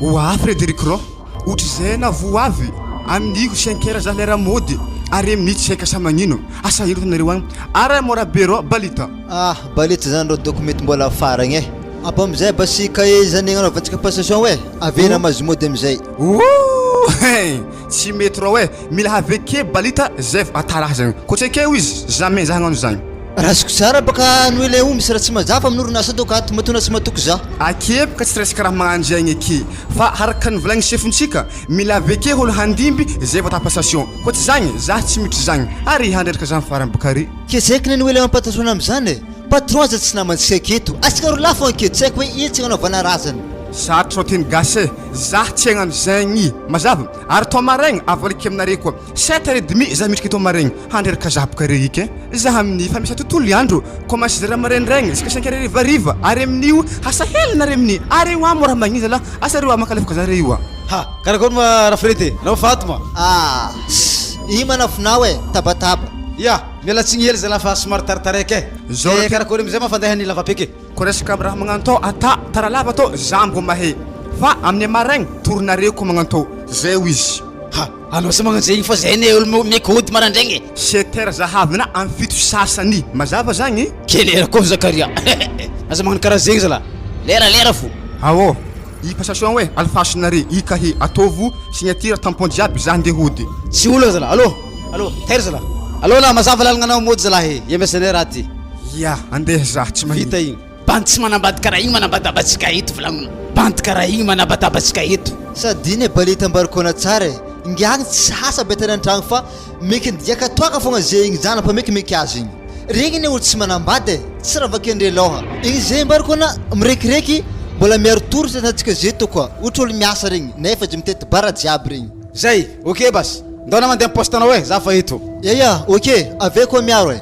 Oa Frédéric ro ohatra zay na voavy amin'io 5 heures za lera mody ary minutes saika samagnino asa ino tanareo agny ara mora be ro balita balita zany ro document mbola afaragny apa amizay basy cahier zany anao vatsika passation we avena mazy mody amizay tsy mety ro mila haveke balita zay atara zany ko tsy ke izy jamais za hagnano zany rasiko tsara baka noele misy raha tsy mazafa amin'orinasa toko ato matona sy matoko za akebaka tsy raisy karaha magnano zegny eky fa haraka ny volagny chefontsika mila aveke olo handimby zay vata passation ko tsy zagny za tsy mitry zagny ary handretraka zany farany bakary ke zaiky ny noele mampatasona am'zany patron za tsy namantsika aketo asika ro lafo aketo tsy haiko hoe ino tsy anaovana razany sarotro teny gasy za tsy hagnano zegny mazava ary to maraigny avaliky aminare koa 7h30 za mitrika to maraigny handreraka za baka rehiky za amin'ny famisa tontolo andro commence zara maraindraigny iska 5h ariva ary amin'io asa helinare amin'ny ary io amo raha magniza la asa reo makalefaka za reo karakory ma rafrete nao fatoma i manafinao tabataba ya miala tsigny hely zala fa somary taritaraiky zao karakory amizay mafandehan'ny lavapiky ko resaka raha magnano to ata taralava to za mbo mahe fa amin'ny maraigny torinareo ko magnano to zay o izy anao sa magnano zegny fa zay ne olo mikody marandraigny 7h zahavina amin'ny fito sasany mazava zagny kelera koa zakaria aza magnano karaha zegny zala lera fo awo i passation we alfasonare i cahier ataovo signature tampon jiaby za ndeha hody tsy olo zala allo tery zala allo la mazava lalagna anao mody zalahy iamesane raha ty ya andeha za tsy mahita igny banty tsy manambady karaha igny manambadabatsika eto volagno banty karaha igny manambadabatsika eto sady iny balita ambarikona tsara ngiagny tsy hasa betana antragno fa meky ndiaka toaka fogna zay igny zana pa meky azy igny regny ne olo tsy manambady tsy raha vakendre loha igny zay ambarikona mirekireky mbola miaro tory tanatsika zay to koa ohatra olo miasa regny nefa je mitety bara jiaby regny zay ok bas ndao na mandeha poste anao za fa eto ya ok ave koa miaro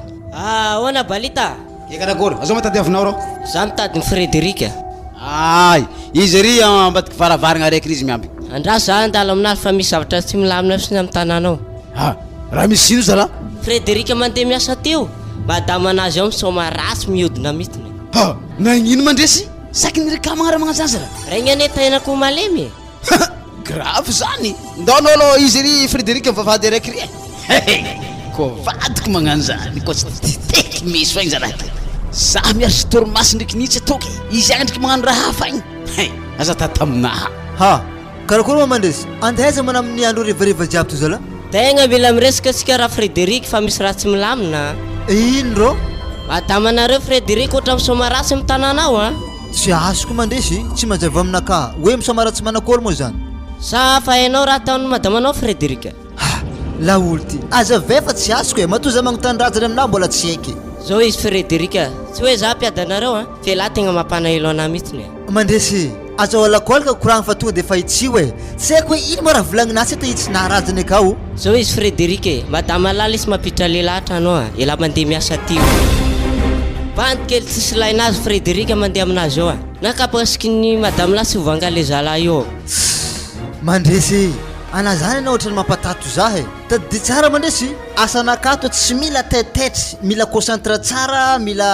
hoana balita karakory azo matady avinao ro za mitady ny Frédéric ay izy ry ambadiky varavaragna raiky izy miamby andra za andalo aminazy fa misy zavatra tsy milamina fsiny amin'ny tananao raha misy ino zala Frédéric mandeha miasa teo madama anazy ao misoma rasy mihodina mitiny nagnino mandresy saky nirekamagna raha magnano zany zala regny ane tainako malemy grave zany ndaonao alo izy ry Frédéric mivavady araiky ry ko vadiko magnano zany ko tsy teky misy fa igny zala za miaritsy torimasy ndraiky nitsy atoky izy agny ndraiky magnano raha hafa igny aza taminaha karakory mamandresy andehaiza mana amin'ny andro rivariva jiaby to zala tegna mila miresaka atsika raha Frédéric fa misy raha tsy milamina ino ro madamanareo Frédéric ohatra misoma rasy amin'ny tananao tsy azoko mandresy tsy mazava aminaka hoe misoma ratsy manakôry moa zany sa fa hainao raha ataony madamanao Frédéric la olo ty aza vefa tsy azoko matoa za magnotandrajany aminah mbola tsy haiky zao izy Frédéric tsy hoe za mpiadanareo fe lahy tegna mampanaelo anahy mihitsiny mandresy aza olakolaka koragna fa tonga de fa itsio tsy haiko hoe ino mo raha volagninasy ta itsy naharajany akao zao izy Frédéric madama lala izy mampitra lelahatra anao ela mandeha miasa tio banty kely tsisy lainazy Frédéric mandeha aminazy ao nakapasiky madama lahy sy hovangale zala io mandresy ana zany anao ohatrany mampatato zahe tadi tsara mandresy asanakato tsy mila tetetry mila concentre tsara mila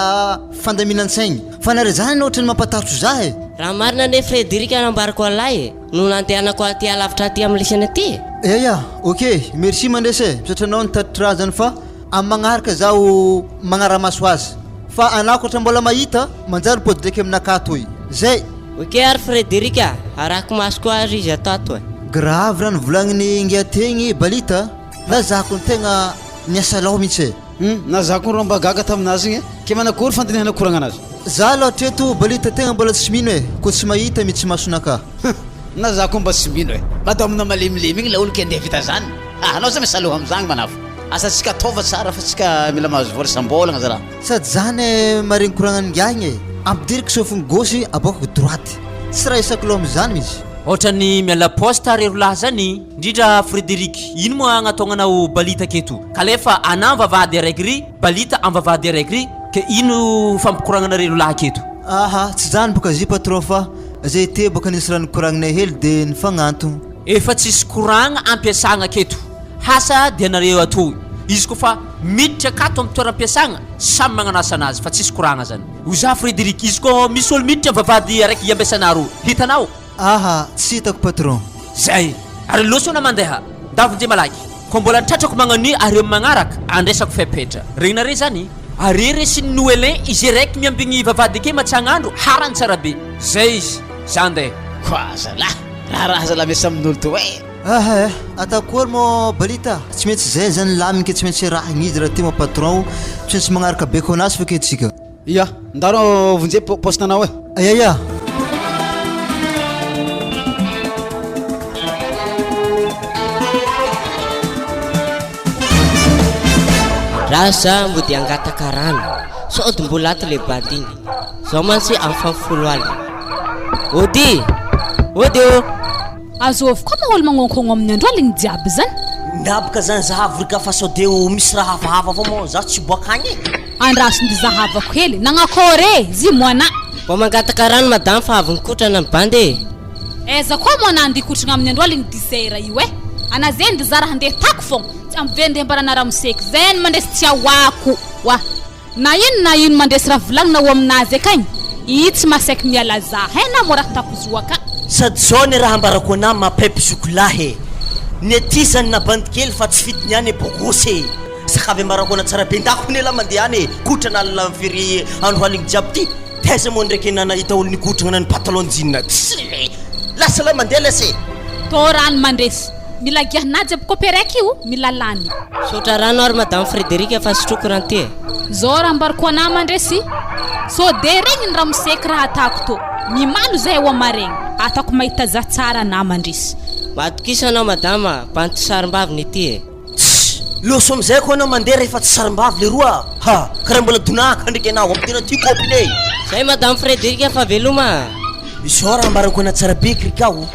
fandaminan-tsaigny fa nare zany anao ohatrany mampatato zahe raha marina ane Frédéric anambariko alahy no nandehanako aty alavitra aty amin'ny lisana aty ya ok merci mandresy misatranao nitatitra razany fa amin'ny magnaraka zaho magnaramaso azy fa anako ohatra mbola mahita manjary pody ndraiky aminakato zay ok ary Frédéric arako maso koa ary izy atato grave raha nivolagniny ingiategny balita na zako ny tegna niasa lao mihitsy na zako ro mba gaga taminazy igny ke manakory fandinihana koragna anazy za loatra eto balita tegna mbola tsy mino ko tsy mahita mihitsy masonaka na zako mba tsy mino madamina malemilemy igny la olo ke andeha vita zany anao za misaloha am'zany manafo asa tsika ataova tsara fa tsika mila mahazo vorisam-bolagna zala sady zany maregny koragnany ngiagny ampidiriko sofiny gauche abokako droite tsy raha isako loha am'zany mihitsy ohatrany miala poste rero lahy zany indrindra Frédéric ino moa agnataognanao balita keto kalefa ana mivavady araiky ry balita amivavady araiky ry ke ino fampikoragnana rero lahy keto tsy zany boka zy patron fa zay te boka nisy raha nikoragninay hely de nifagnantogno efa tsisy koragna ampiasagna keto hasa dia nareo atao izy ko fa miditra akato amin'ny toeram-piasagna samy magnanasa anazy fa tsisy koragna zany oza Frédéric izy ko misy olo miditra vavady araiky iambesanaro hitanao aha tsy hitako patron. zay ary losona mandeha davonje malaky ko mbola tratrako magnano areo magnaraka andresako fepetra regny nare zany arere sy noelin izy raiky miambigny vavady ake matsagnandro harany tsara be zay izy zande koazala raha zala miasa amin'olo to aha atakory mo balita tsy maintsy zay zany laminy ke tsy maintsy raha ignizy raha ty mo patron tsy maintsy magnaraka beko anazy fa ketsika ia ndaro vonjeo postanao aiaia raha za mody angataka rano sody mbola ato le bady igny zao mantsy am'famifolo aly ody o azovy koa maholo magnonkogno amin'ny andro aligny jiaby zany ndabaka zany zahavorika fa sao deo misy raha havahava avao mo za tsy boakagny andrasondy zahavako hely nagnakôre zy moana mbo mangataka rano madame fa avy nikotrana ny bandy eza koa moana andikotrana amin'ny andro aligny disera io ana zeny dy zara handeha tako fogna tsy ambendeha mbarana raha miseky zany mandresy tsy awako wa na ino mandresy raha volagnina ho aminazy akagny i tsy masaiky miala za hena mo raha takozoaka sady zao ny raha ambarako ana mampepy zokolahy ny aty zany na bandy kely fa tsy fitiny any bogosy sakavy ambarako ana tsara be ndako ny la mandeha any kotrana alla mifiry andro aligny jiaby ty taiza mo ndraiky nanahita olo nikotrana ny pantalon jean tsy lasa la mandeha lasy to rano mandresy mila giahanazy aby koperaky io mila lany sotra rano ary madame Frédéric fa sotroko ranty zao raha ambarako ana mandresy so de regny ny raha miseky raha atako to mimalo zay ho amaregny atako mahita za tsara na mandresy matokisa anao madama panty sarim-bavy ny ty loso amizay ko anao mandeha rehefa tsy sarim-bavy le roa ha karaha mbola donaka ndraiky anao amin'ny tena ty kopine zay madame Frédéric fa veloma izao raha ambarako ana tsara be krikao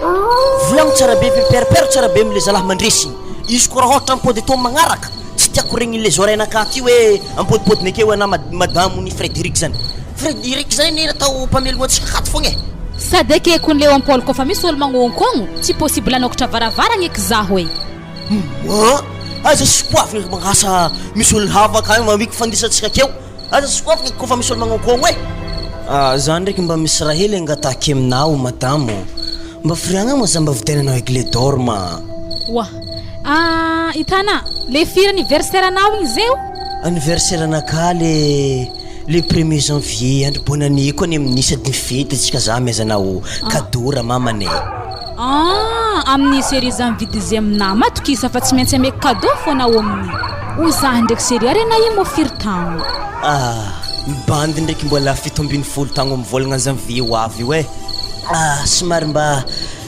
volagno tsara be peripero tsara be am'le zalahy mandresy izy ko raha ohatra ampody to magnaraka tsy tiako regny le zorenaka ty hoe ampodipodiny ake hoe ana madamo ny Frédéric zany Frédéric zany ny natao mpamelogno atsika kato fogna sady ake kon leo ampôly kofa misy olo magnonkogno tsy possible anokatra varavaragna eky zaho aza sokoavina magnasa misy olo havaka agny mamiky fandisatsika akeo aza sokoavina kofa misy olo magnonkogno zany ndraiky mba misy raha hely angataky aminao madamo mba firiagna mo za mba vidiananao aigle d'or ma wa itana le firy anniversaire anao igny zeo anniversaire anaka le 1er janvier andro bonane koa ny amin'ny sady fety tsika za mezanao cadeau ra mamane amin'ny série za mividy zay amina matokisa fa tsy maintsy ame cadeau fonao amin'ny o za ndraiky série ary na imo firy tagno bandy ndraiky mbola 70 tagno mivolagna ny janvier ho avy io somary mba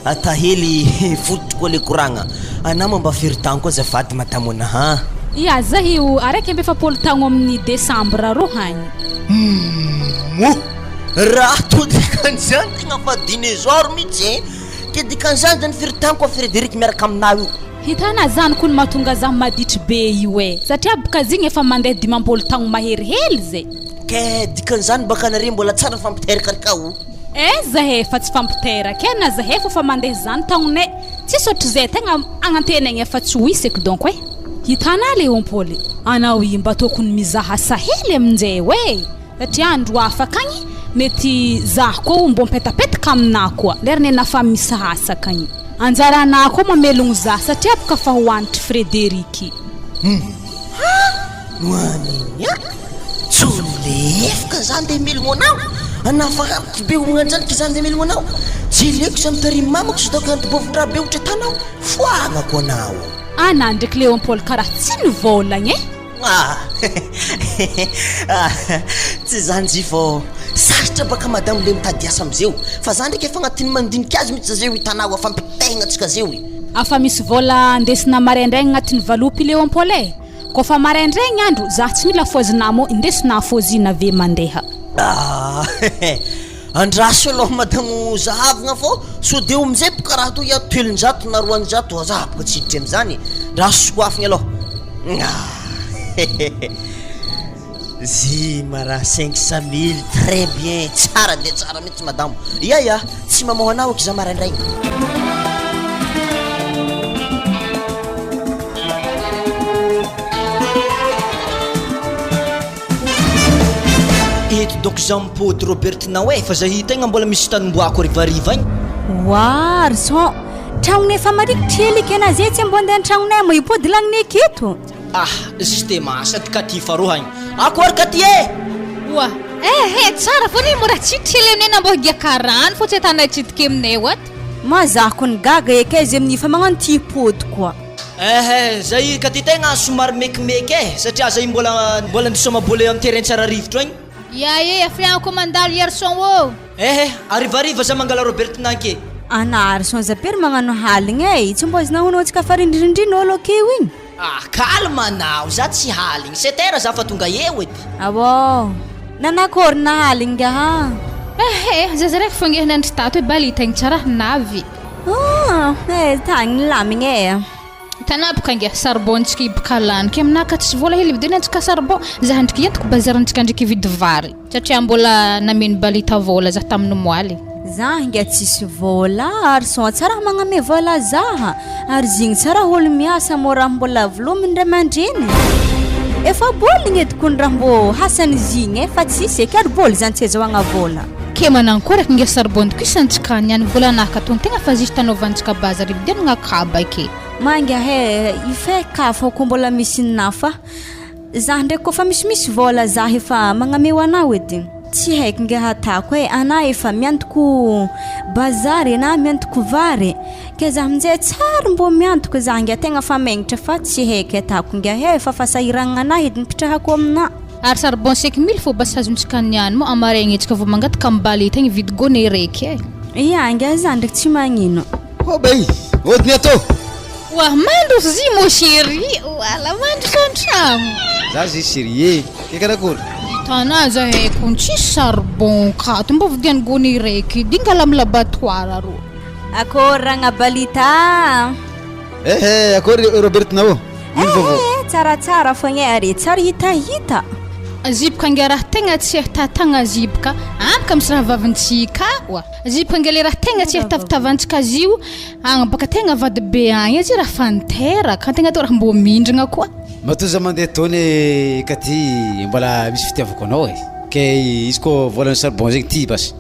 atahely fototry koa le koragna anamo mba firy tagno koa zafady matamona ha ia za io araiky ambe efapolo tagno amin'ny décembre ro hagny raha to dikan'izany tegna fa dinosaure mihitsy ke dikan'izany zany firy tagno koa Frédéric miaraka aminao io hitana zany koa ny mahatonga zaho maditry be io satria boka zigny efa mandeha 10 tagno maherihely zay ke dikan'izany baka nare mbola tsara fampiterakarakao zahe fa tsy fampiteraka na zahe fa mandeha zany tagnonay tsy sotry zay tegna agnatenagny efa tsy hoiseky donc hitana le ompôly anao mba tokony mizaha sahely aminjay satria andro afaka agny mety zaho koa mbo mipetapetaka amina koa lerny anafa misy hasaka agny anjarana koa mamelogno za satria boka fa hoanitry Frédéric noaninya tsolefaka zany de melogno anao anafahaky be ognanjaniky zany de melogno anao tsy leko za mitary mamako sy daoko antobovondraha be ohatra tanao foagnako anao ana ndraiky le ompôly karaha tsy nivolagny tsy zany zy fô sarotra baka madamo le mitady asa amizeo fa zany ndraiky efa agnatin'ny mandiniky azy mihitsy zeo hitanao afampitehagna atsika zeo afa misy vola ndesina maraindraigny agnatin'ny valopy le ompôly kofa maraindraigny andro za tsy mila fozinamo indesina fozina ave mandeha andraso aloha madamo zahavagna fô so de amizay boka raha to ia 700 na 400 za boka tsiditry amizany raso sokoafigny aloha zy maraha 500 000 très bien tsara de tsara mihitsy madamo ia tsy mamoho anao aky za maraindraigny eto donc za mipody Robertinao fa za hitegna mbola misy tanimboako rivariva agny Arson tragnonay efa marikitry helika ana zay tsy mbo andeha an-tragnonay mo ipody lagniny aketo Sistema sady katy farohagny akory katy Wa tsara foana io mora tsitry helenay nambo giakarany fô tsy atanay tsitike aminay oaty mazako ny gaga eky izy amin'ny fa magnano ty ipody koa zay katy tegna somary mekimeky satria zay mbola nisomabole amin'ny terrain tsara rivotro agny afianako mandalo Arson ô arivariva za mangala Robert nanke ana Arson zapery magnano haligny tsy mbo azy nahonotsika fa rindrindrinolo akeo igny calme anao za tsy haligny setera za fa tonga eo edy nanakory na haligny gaha zaza raiky fangehina andry tato hoe balita igny tsara navy tagny lamigny tanapaka nge sarbontsika ibaka lanike aminaka tsy vola hely vidina antsika sarbon za handriky entiko bazarantsika ndriky vidy vary satria mbola nameny balita vola za tamin'ny moaly za nge tsisy vola Arson tsara magname vola zaha ary zigny tsara olo miasa mora mbola volominy ray aman-dreny efa boligny ediko ny raha mbo hasany zigny fa tsisy eky ary boly zany tsy azahoagna vola ke manankoraky nge sarbondiko isantsika niany vola naka tony tegna fa zisy tanaovantsika bazary vidianagna kaba ake manga ife kafa ko mbola misy nafa za ndraiky kofa misy vola za efa magnameo anao edy tsy haiko nge hatako ana efa miantoko bazary na miantoko vary ke za aminjay tsara mbo miantoko za nge tegna fa magnitra fa tsy haiko hatako nge efa fasahiragna anahy edy nipitrahako amina ary sarbon 5000 fô bas azontsika niany mo amaregny etsika vao mangataka mibalita igny vidy gone raiky nge za ndraiky tsy magnino bay odiny atao mandro zy mo chéri wala mandro santragno za zy chéri kekarakory tana za haiko tsisy sarbon kato mbo vidiany gone raiky dingala amin'ny laboratoire aro akoragna balita akory Robert nao tsaratsara fogna ary tsara hitahita zibaka nge raha tegna tsy ahtatagna zibaka amka misy raha vavintsika zibaka nge le raha tegna tsy ahtavitavantsika zio agny baka tegna vady be agny izy raha fanteraka tegna atao raha mbo mindrigna koa matoza mandeha tony katy mbola misy fitiavako anao ke izy ko volany charbon zegny ty basy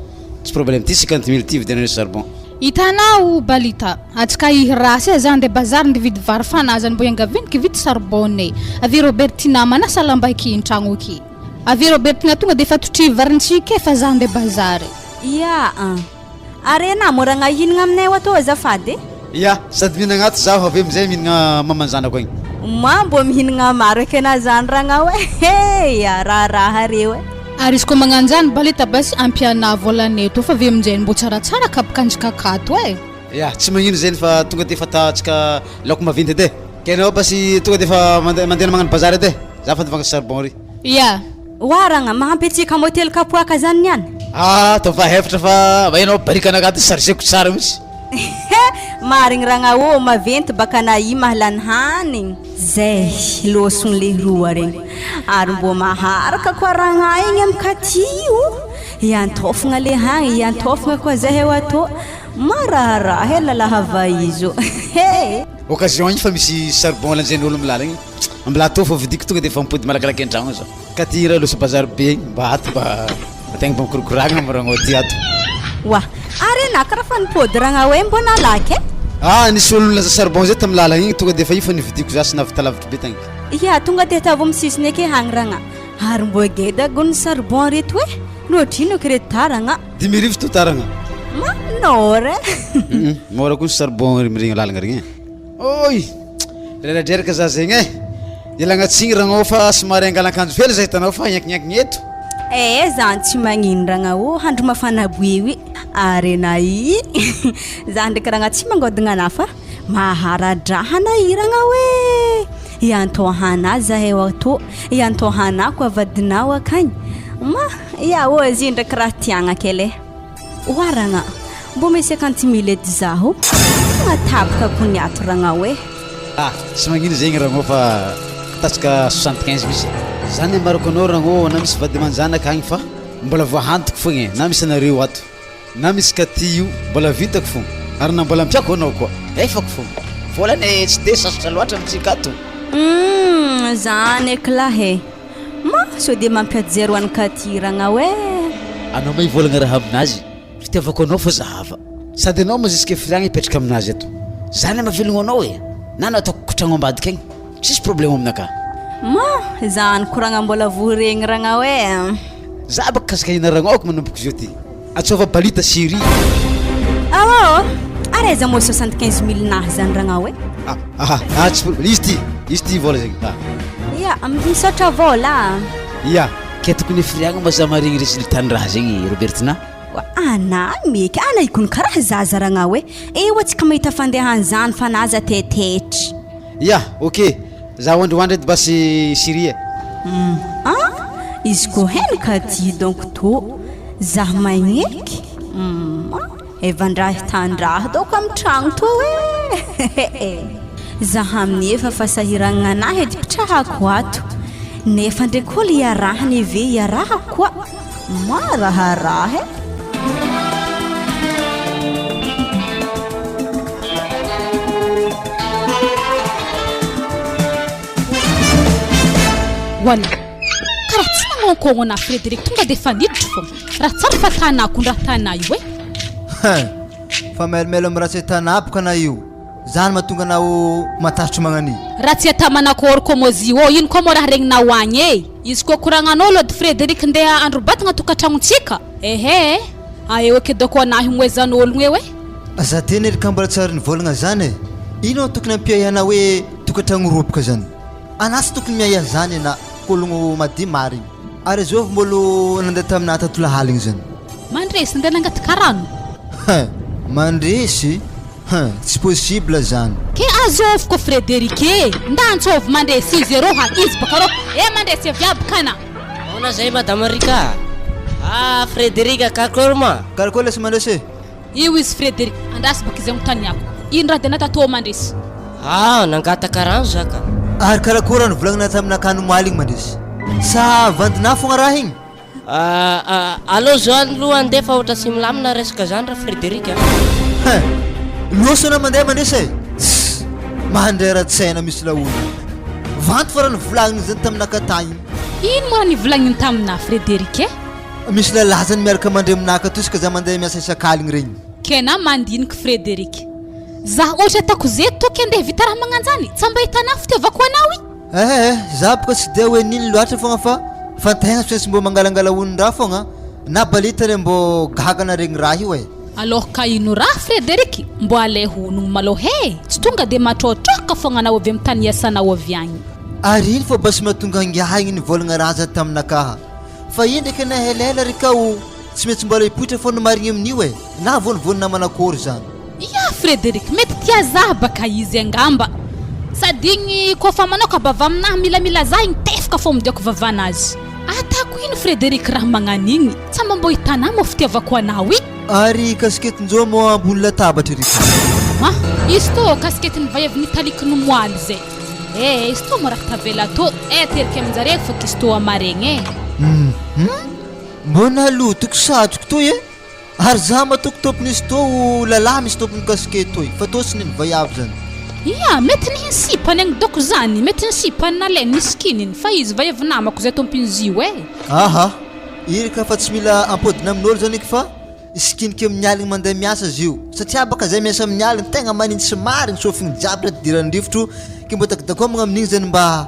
tsy problème ty 50000 ty vidianany charbon hitanao balita atsika ihirasy za nde bazary nde vidy vary fanazany mbo iangaviniky vidy charbon avy Robertina manasa lamba aky an-tragno aky avy Robertina tonga de fa totry varintsika fa za nde bazary are na moragna hinagna aminay atao azafady sady mihinagna ato zaho avy amizay mihinagna mamanjanako igny mbo mihinagna maro eky na zany ragna raha reo ary izy ko magnano zany balita basy ampiana volanay to fa avy aminjay mbo tsaratsara kapokanjika kato tsy magnino zany fa tonga de fa tatsika laoko mavinty edy ke anao basy tonga de fa mandeha magnano bazary edy za fa tovagna charbon ry ragna mahampy atsika motely kapoaka zany niany to fa hefatra fa vainao barika anagaty sariseko tsara mihitsy marigny ragna maventy baka na i mahalany hanigny zay losony le roa regny ary mbo maharaka koa ragna igny amin'ny katy iantofagna le hagny iantofagna koa zay eo atao maraharaha lalahava izo occasion igny fa misy charbon lanjainy olo milala igny mbola atao fa vidiko tonga de fa mipody malakalaky an-tragno zao katy raha loso bazary be igny mba ato mba tegna mba mikorokoragna maragna ty ato ary na karaha fa nipody ragna mbona laky nisy olo laza charbon zay tamin'ny lalagna igny tonga de fa io fa nividiko za sy navita lavitra be tagny tonga de tavo misisiny aky hagny ragna ary mbo geda gony charbon reto loatrino aky reto taragna 10,000 to taragna manora mora koa charbon mirigny lalagna regny oy reradreraka za zegny ilagnatsiny ragnao fa somary angalakanjo fely zay hitanao fa iakinyakin eto zany tsy magnino ragna handro mafana boe ary na za ndraiky ragna tsy mangodagna ana fa maharadrahana ragna iantohana zahay ato iantohana koa vadinao akagny zy ndraiky raha tiagna kele ragna mbo misy 50,000 edy zaho natabaka koniato ragna tsy magnino zegny ragnao fa tatsika 75 misy zany ambarako anao ragnao na misy vady manjanaka agny fa mbola voahantoko fogna na misy anareo ato na misy katy io mbola vitako fogna ary na mbola ampiako anao koa efako fogna volany tsy de sasotra loatra amitsika ato zany eky lahy so de mampiady zero any katy ragna anao may volagna raha aminazy fitiavako anao fa zahava sady anao mazisika firiagna ipetraka aminazy eto zany mahavelogno anao e na anao ataoko kotragno ambadika egny tsisy problème aminaka ma zany koragna mbola voregny ragna hoe za baka kasaka hina ragnaoko manomboko izy io ty atsova balita siri ao araiza mo 75 000 nahy zany ragna hoe tsy problème izy ty vola zegny ya misaotra vola ya ke tokony firiagna mba za maregny resultat ny raha zegny Robertina ana meky ana ikony karaha zaza ragna hoe ewa tsika mahita fandehany zany fa naza tetetry ya ok za hoandroandry edy basy sirie izy ko heny ka ty donc to zah magneky evandrahy tandraha doko amy tragno to hoe zah amin'ny efa fasahiragna anahy edy pitrahako ato nefa ndraiky kola iarahany eve iaraha koa maraharaha wala karaha tsy magnonkognona na Frédéric tonga de fa niditry fô raha tsara fa tanako ny raha tanà io e fa melimelo amy raha tsy tanabaka na io zany mahatonga anao matarotry magnani raha tsy atamanakôry koa mozy ô ino koa mo raha regninao agny e izy koa koragnanao lody Frédéric ndeha andro batagna tokantragnontsika ehe aeo ake doko anahy moezan'ologno eo e za teny erika mbola tsara nivolagna zany e ino tokony ampiahana hoe tokantragno roboka zany anasy tokony miaia zany na kologno madi marigny ary zao mbolo nandeha taminah tato lahaligny zany mandresy ndeha nangaty karano mandresy tsy possible zany ke azovy ko Frédéric e ndantsovy mandresy izy eroha izy baka rô mandresy aviabakana ona zay madame Rika Frédéric karakôry ma karakôry lesy mandresy io izy Frédéric andrasy baka izy agnontaniako ino raha de natatô mandresy nangata karano zaka ary karakôry any volagnana taminakano maligny mandresy sa vandina fogna raha igny allo zao aloha andefa ohatra sy milamina resaka zany raha Frédéric losana mandeha mandresy mandrara-tsaina misy laolo vanto fa raha nivolagniny zany taminaka tagny ino mo raha nivolagniny tamina Frédéric e misy lalazany miaraka mandre aminaka tosika za mandeha miasa isakaligny regny kena mandiniky Frédéric za ohatra ataoko zeto toky andeha vita raha magnanjany tsy mba hitanao fitiavako anao i za boka tsy dia hoe nino loatra fogna fa tegna tsy mbo mangalangala oniny raha fogna na balitany mbo gagana regny raha io e alors ka ino raha Frédéric mbo alay honogno maloha tsy tonga de matrotroka fogna anao avy amin'ny tany iasanao avy agny ary ino fa basy mahatonga angahagny nivolagna raha za taminakaha fa ino ndraiky na helela rikao tsy maintsy mbola hipoitra fô no marigny amin'io e na vonivonina manakôry zany ya Frédéric mety tia zah baka izy angamba sady igny kofa manao ka bava aminahy milamila zah igny tefaka fô midiako vavanazy atako ino Frédéric raha magnan'igny tsy mba mbo hitanao mo fitiavako anao i ary kasiketin-jo mo ambony latabatra rika izy tô kasiketiny vaiavy nitaliky nomoaly zay izy tô mo raha tavela tô terika aminjare fa kizy tô amaregny mbona lotoko satroko toy e ary za matokotopony tô lalahy misy tompony kasikety toy fa tô sy niny vaiavy zany mety nihinsipany agny doko zany mety nisipany nalay niskininy fa izy vaiavy namako zay tompon'izio irika fa tsy mila ampodina amin'olo zany eky fa isikiniky amin'ny aligny mandeha miasa zio satria baka zay miasa amin'ny aligny tegna maniny sy marigny sofigny jiaby raha diran-drivotro ke mbo takidakomagna amin'igny zany mba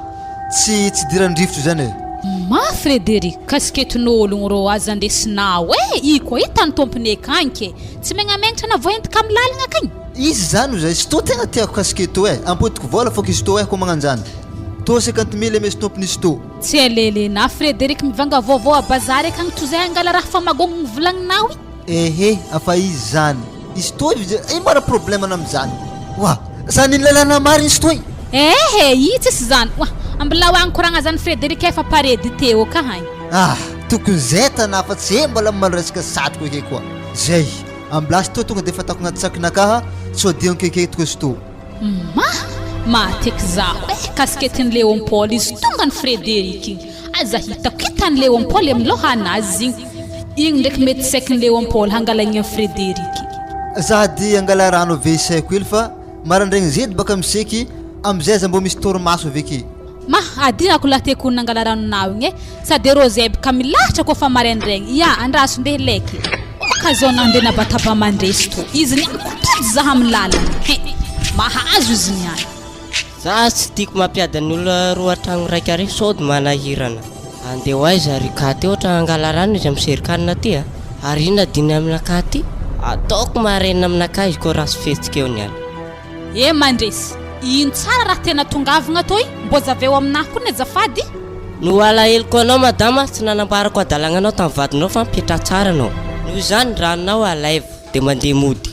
tsy diran-drivotro zany e Frédéric kasiketin'ologno rô aza andesinao i koa hitany tompony akanke tsy megnamenatra na voentaka amin'ny lalagna akagny izy zany zay sy tô tegna tiako kasiketo ampodiko vola fôka izy tô ko magnanjany tô 50 000 mesy tompony izy tô tsy elelena Frédéric mivanga vaovao a bazary akagny toy zay angala raha fa magogno mivolagninao afa izy zany izy tô mara problème amin'izany zany iny lalàna mariny izy toy tsisy zany ambilao agny koragna zany Frédéric efa paredy teo ka hagny tokony zay tana fa tsy mbola maresaka satroko eke koa zay ambilasy tô tonga de fa ataoko agnaty sakinakaha tsy adiagno keketiko izy tô mateky zaho kasiketiny Léon Paul izy tonga ny Frédéric igny aza hitako hitany Léon Paul amin'ny lohanazy igny ndraiky mety saikiny Léon Paul hangalagny amin'ny Frédéric za di angala rano ave saiko ily fa marandraigny zedy baka miseky amizay za mbo misy torimaso aveke adinako lateko nangala ranonao igny sady rô zay baka milahatra koa fa maraindraigny andraso ndeha leky okazao nandeha nabatabamandresy to izy niany kotody zaho amin'ny lalana mahazo izy niany za tsy tiako mampiady ny olona roa tragno raiky ary sody manahirana andeha ho aiza ry katy ohatra angala rano izy amin'ny serikanina ty ary ina diny aminaka ty ataoko maharenina aminaka izy koa rasy fetsika eo niany mandresy ino tsara raha tena tongavagna toy mbo zaveo aminahy koa ny azafady no alaheloko anao madama tsy nanambarako adalagnanao tamin'ny vadinao fa mipetra tsara anao noho izany ranonao alaivo dia mandeha mody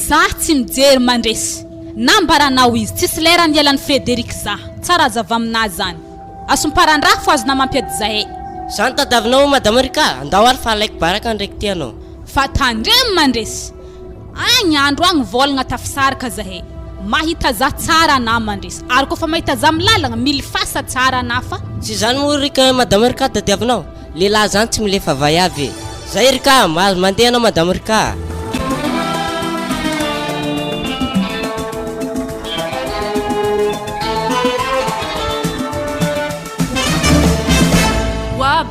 za tsy mijery mandresy nambaranao izy tsisy lera ny elan'ny Frederic za tsara azava aminazy zany asomparan-draha fo azona mampiady zahay zany tadavinao madama rika andao ary fa alaiko baraka ndraiky ty anao fa tandremy mandresy agny andro agny volagna tafisaraka zahay mahita za tsara na mandresy ary koa fa mahita za milalagna milifasa tsara na fa tsy zany moa rika madama rika tadiavinao lehilahy zany tsy milefa vaiavy zay rika mandeha anao madama rika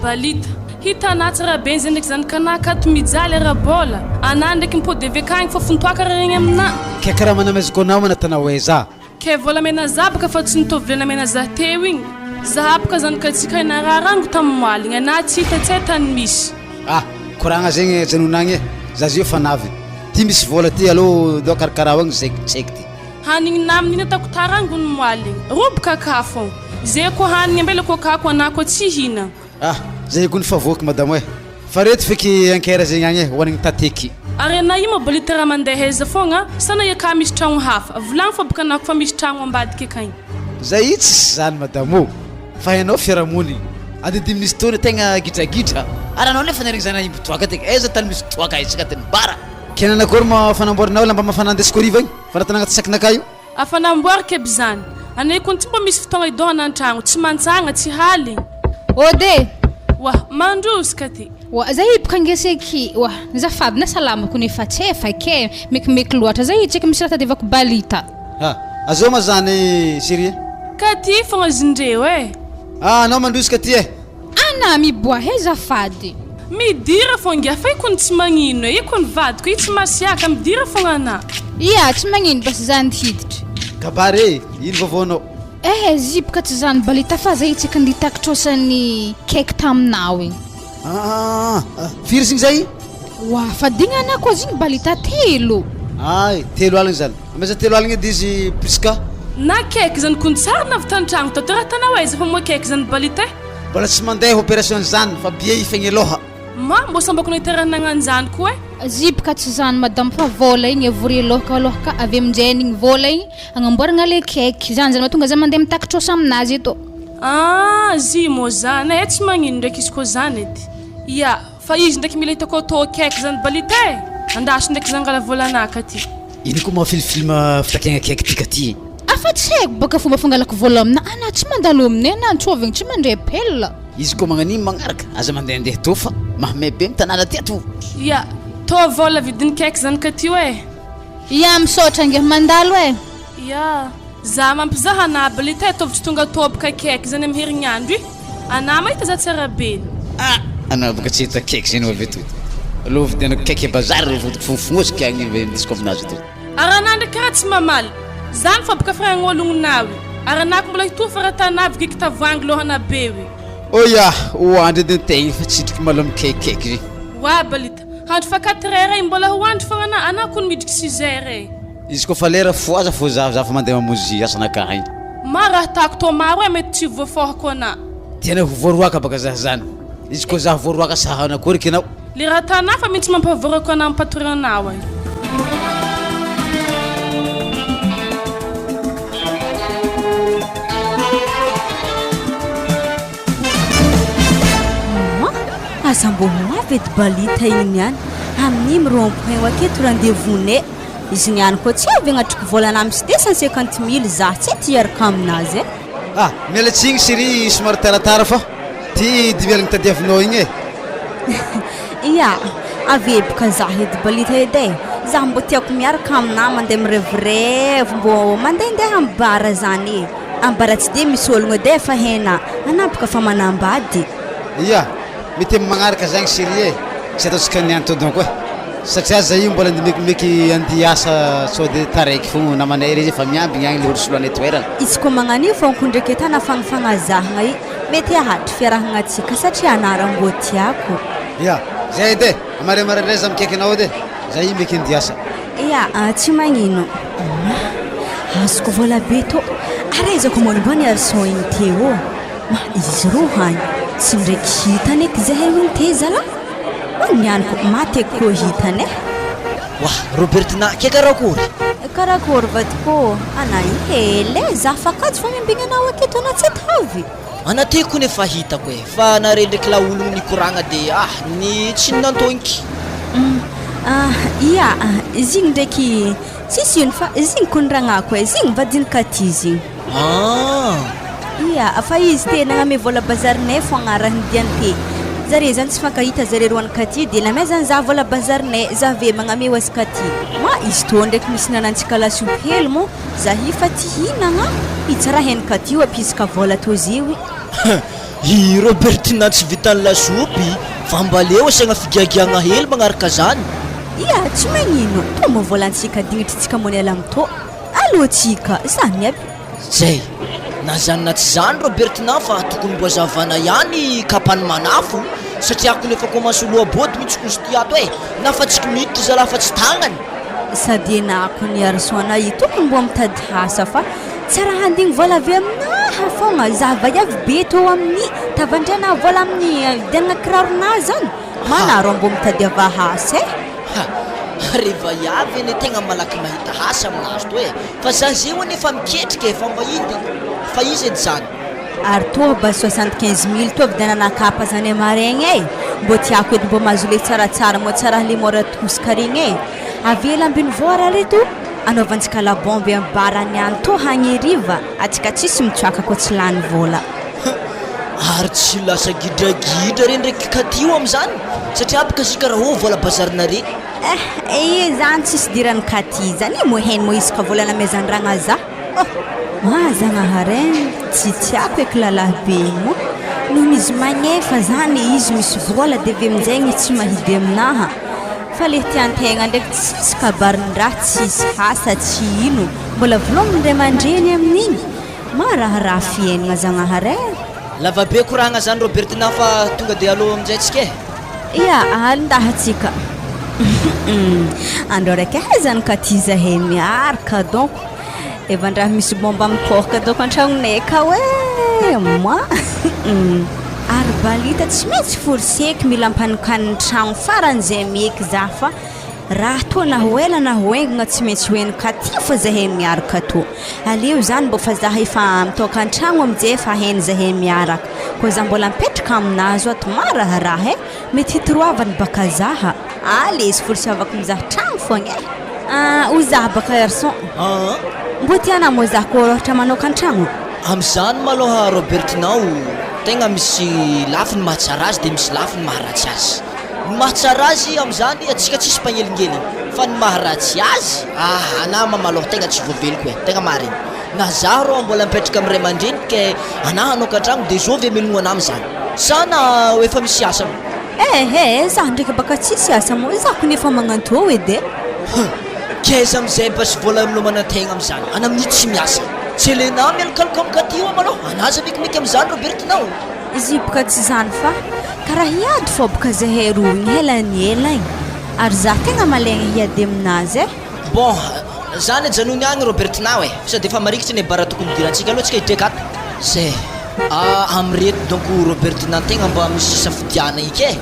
balita hitanao tsara be zay ndraiky zany kanaka ato mijaly ara-bola anà ndraiky mipody avekagny fa fontoaka regny amina ke karaha manameziko anao manatanao hoe za ke volamena za baka fa tsy nitovy volamena za teo igny za baka zany ka tsika nararango tamin'ny moaligny anà tsy hita tsy tany misy koragna zegny janonagny za zio fanavy ty misy vola ty aloha do karakaraha agny zeky ty hanigny naminy ina tako tarangony moaligny roboka ka fô zay ko hanigny ambela ko kako anà ko tsy hina zay ko ny favoky madamo fa reto feky ankera zegny agny hoanigny tateky ary anà io mabalita raha mandeha aiza fogna sana iaka misy tragno hafa volagny fa baka anako fa misy tragno ambadika akagny zay tsisy zany madamo fa hainao fiaramony adidimy misy tony tegna gidragidra ary anao nefa naregny zany imbotoaka tegna aiza tany misy toaka isaka tany bara kenanakory ma fanamboarinao lamba mafanandesykoriva igny fanatanagna ty sakinaka io afanamboarika aby zany anay kony tsy mba misy fotoagna idohana an-tragno tsy mantsagna tsy haly ode wah mandrosika ty wa zay baka ngeseky wa zafady na salama kony fa tsefa ke mekimeky loatra zay tseky misy raha tadevako balita azao ma zany sirie ka ty fogna zindreo anao mandrosika ty ana miboa he zafady midira fonga fa ikony tsy magnino ikony vadiko i tsy masiaka midira fogna anà ia tsy magnino bas zany hiditra kabare ino vovonao zipka tsy zany balita fa zay tsika nditaktrosany keky taminao igny firy zigny zay wa fa dignana koa zigny balita telo telo aligny zany ameza telo aligny edy izy priska na keky zany kony tsara navy tan-tragno tao teraha tanao aiza fa moa keky zany balita mbola tsy mandeha opération zany fa bie ifegny aloha mbo sambako naiterahanagnan zany koa zipka tsy zany madame fa vola igny avory lohaka avy aminjay igny vola igny agnamboaragna le keky zany mahatonga za mandeha mitakatrosa aminazy eto zy mo zany tsy magnino ndraiky izy koa zany edy ia fa izy ndraiky mila hitako atao keky zany balita andasy ndraiky zangala volanaka ty ino koa mahafilifilma fitakiagna keky tika ty afa tsy haiko baka fomba fangalako vola amina ana tsy mandalo aminay na antsovigny tsy mandray apela izy koa magnanimo magnaraka aza mandehandeha to fa mahamay be mitanàna ty ato ia to vola vidiny keky zany ka ty ia misaotra ange mandalo ia za mampizaha anà balita ataovy tsy tonga tobaka keky zany amin'ny herignandro anà mahita za tsara beny anao baka tsy hita keky zany avy eto aloha vidina keky bazary fonfognosika agny indisiko aminazy to ary anà ndraiky karaha tsy mamaly zany fa baka fragnolognonawy ary anako mbola hitofa raha tanavy kiky tavoangy lohana be oya hoandry edy tegna fa tsitriky malamy kekeky zay wa balita handro fa 4 heures mbola hoandro fogna anà kony midriky 6 heures izy koa fa lera foaza fo za fa mandeha mamonzy asanaka igny ma raha tako to maro mety tsy voafohako anà tena voaroaka baka za zany izy koa za voaroaka sahanakory anao le raha tanà fa mihitsy mampavoarako anà ampatoranao azambomo avy edy balita igny niany amin'imy rond-point aketo rendez-vous-nay izy niany koa tsy avy agnatriko volana misy 250 000 za tsy ty iaraka aminazy miala tsigny série somary taratara fa ty dimialagny tadiavinao igny ia avy baka za edy balita edy za mbo tiako miaraka amina mandeha mirevirevy mbo mandehandeha amin'ny bara zany ambara tsy de misy ologno edy fa hena anà baka fa manambady ia mety magnaraka zagny série tsy ataontsika niany to donc satria zay mbola mekimeky andia asa sao de taraiky fogna namanay rezy efa miambigny agny le olo soloanay toerana izy koa magnano io fonko ndraiky etana fagnafagazahagna i mety ahatry fiarahagna atsika satria anarambo tiako ya zay edy amarimaraindray za mikaiky anao edy zay i meky andia asa ia tsy magnino azoko vola be to arezako mombany arson igny teo ma izy ro hagny tsy ndraiky hitany eky zahay igny te zala nianiko maty koa hitany wah Robertina ke karakory karakory vadiko ana hele za fakatsy fa miambigna anao aketo anatsy tavy anateko nefa hitako e fa nare ndraiky la ologno nikoragna de ny tsy nantonky ia zigny ndraiky tsisy ino fa zigny kondragnako e zigny vadinika ty zigny ia fa izy te nagname vola bazarinay fo agnarany diante zare zany tsy fankahita zare roany katy de namay zany za vola bazarinay za ve magname oazy katy ma izy to ndraiky misy nanantsika lasopy hely mo za hifa ty hinagna itsara heny katy io apisaka vola to ziwi i Robertina tsy vitany lasopy fa mbaleo asiagna figiagiagna hely magnaraka zany ia tsy magnino to mo volantsika dignitritsika monela amito aloatsika zany aby zay na zany na tsy zany Robertina fa tokony mboazavana ihany kapany manafo satria ako nefa komanso loabody mihitsy kozy ato e na fa tsika miditra zala fa tsy tagnany sady enako ny arsoana i tokony mbo mitady hasa fa tsy raha handigny vola avy aminaha fogna zavaiavy be to amin'ny tavandrana vola amin'ny vidianana kirarona zany manaro mbo mitady ava hasa e reva iavy eny tegna malaky mahita hasa aminazy to e fa za zay ho nefa miketrika e fa mba iny fa izy edy zany ary to ba 75 000 to vidianana kapa zany amaregny e mbo tiako edy mbo mahazo le tsaratsara mo tsara le mora tosika regny e avela ambiny voara reto anaovantsika labomby ambarany any to hagneriva atsika tsisy mitsoaka ko tsy lany vola ary tsy lasa gidragidra re ndraiky katio am'zany satria abaka zika raha ho vola bazarinare ie zany tsisy dirany katy zany mo heny mo isaka vola namezandragna za zagnaharen tsy tiako eky lalabe mo noho izy magnefa zany izy misy vola de ve amin'izay tsy mahidy aminaha fa le tiantegna ndraiky tsisy kabarin-draha tsisy hasa tsy ino mbola volomindray mandreny amin'igny maraharaha fiainagna zagnaharen lava be koragna zany Robertina fa tonga de aloha amin'izay tsika e ia alindahatsika andro raiky aizany katy zahay miaraka donc evandraha misy bomba mitohaka donc an-tragnonay ka hoe moi ary balita tsy maintsy forseky mila ampanokaniny tragno faran'izay meky za fa raha to na hoela na hoaingana tsy maintsy hoeny katy fa zahay miaraka to aleo zany mbo fa zaha efa mitoka an-tragno amin'izay fa hainy zahay miaraka koa za mbola mipetraka aminazy ato maraharaha e mety hitoroavany baka zaha alezy forsiavako mizaha tragno fogna e ozaha baka garçon mbo tiana mo zaho koa ohatra manoka an-tragno am'zany maloha Robertinao tegna misy lafiny mahatsara azy de misy lafiny maharatsy azy ny mahatsara azy am'zany atsika tsisy mpagnelingely fa ny maharatsy azy anama maloha tegna tsy voaveliko e tegna mariny na zaho rô mbola mipetraka am'ray aman-dreny ke anahy anoka an-tragno de zo ve melogno anamy zany sana efa misy asa zaho ndraiky baka tsisy asa mo zako nefa magnanto edy keza am'izay basy vola milomana tegna am'zany ana amin'io tsy miasa tsy elena mialokaloka am'katio amaloha anaza mekimeky am'zany Robertinao izy boka tsy zany fa karaha hiady fô boka zahay roa igny helany ary za tegna malegna hiady aminazy bon zany janony agny Robertinao e sady efa marikitsy ny bara tokony dirantsika aloha tsika hidrekato zay am'reto donc Robertina tegna mba misy safidiana iky e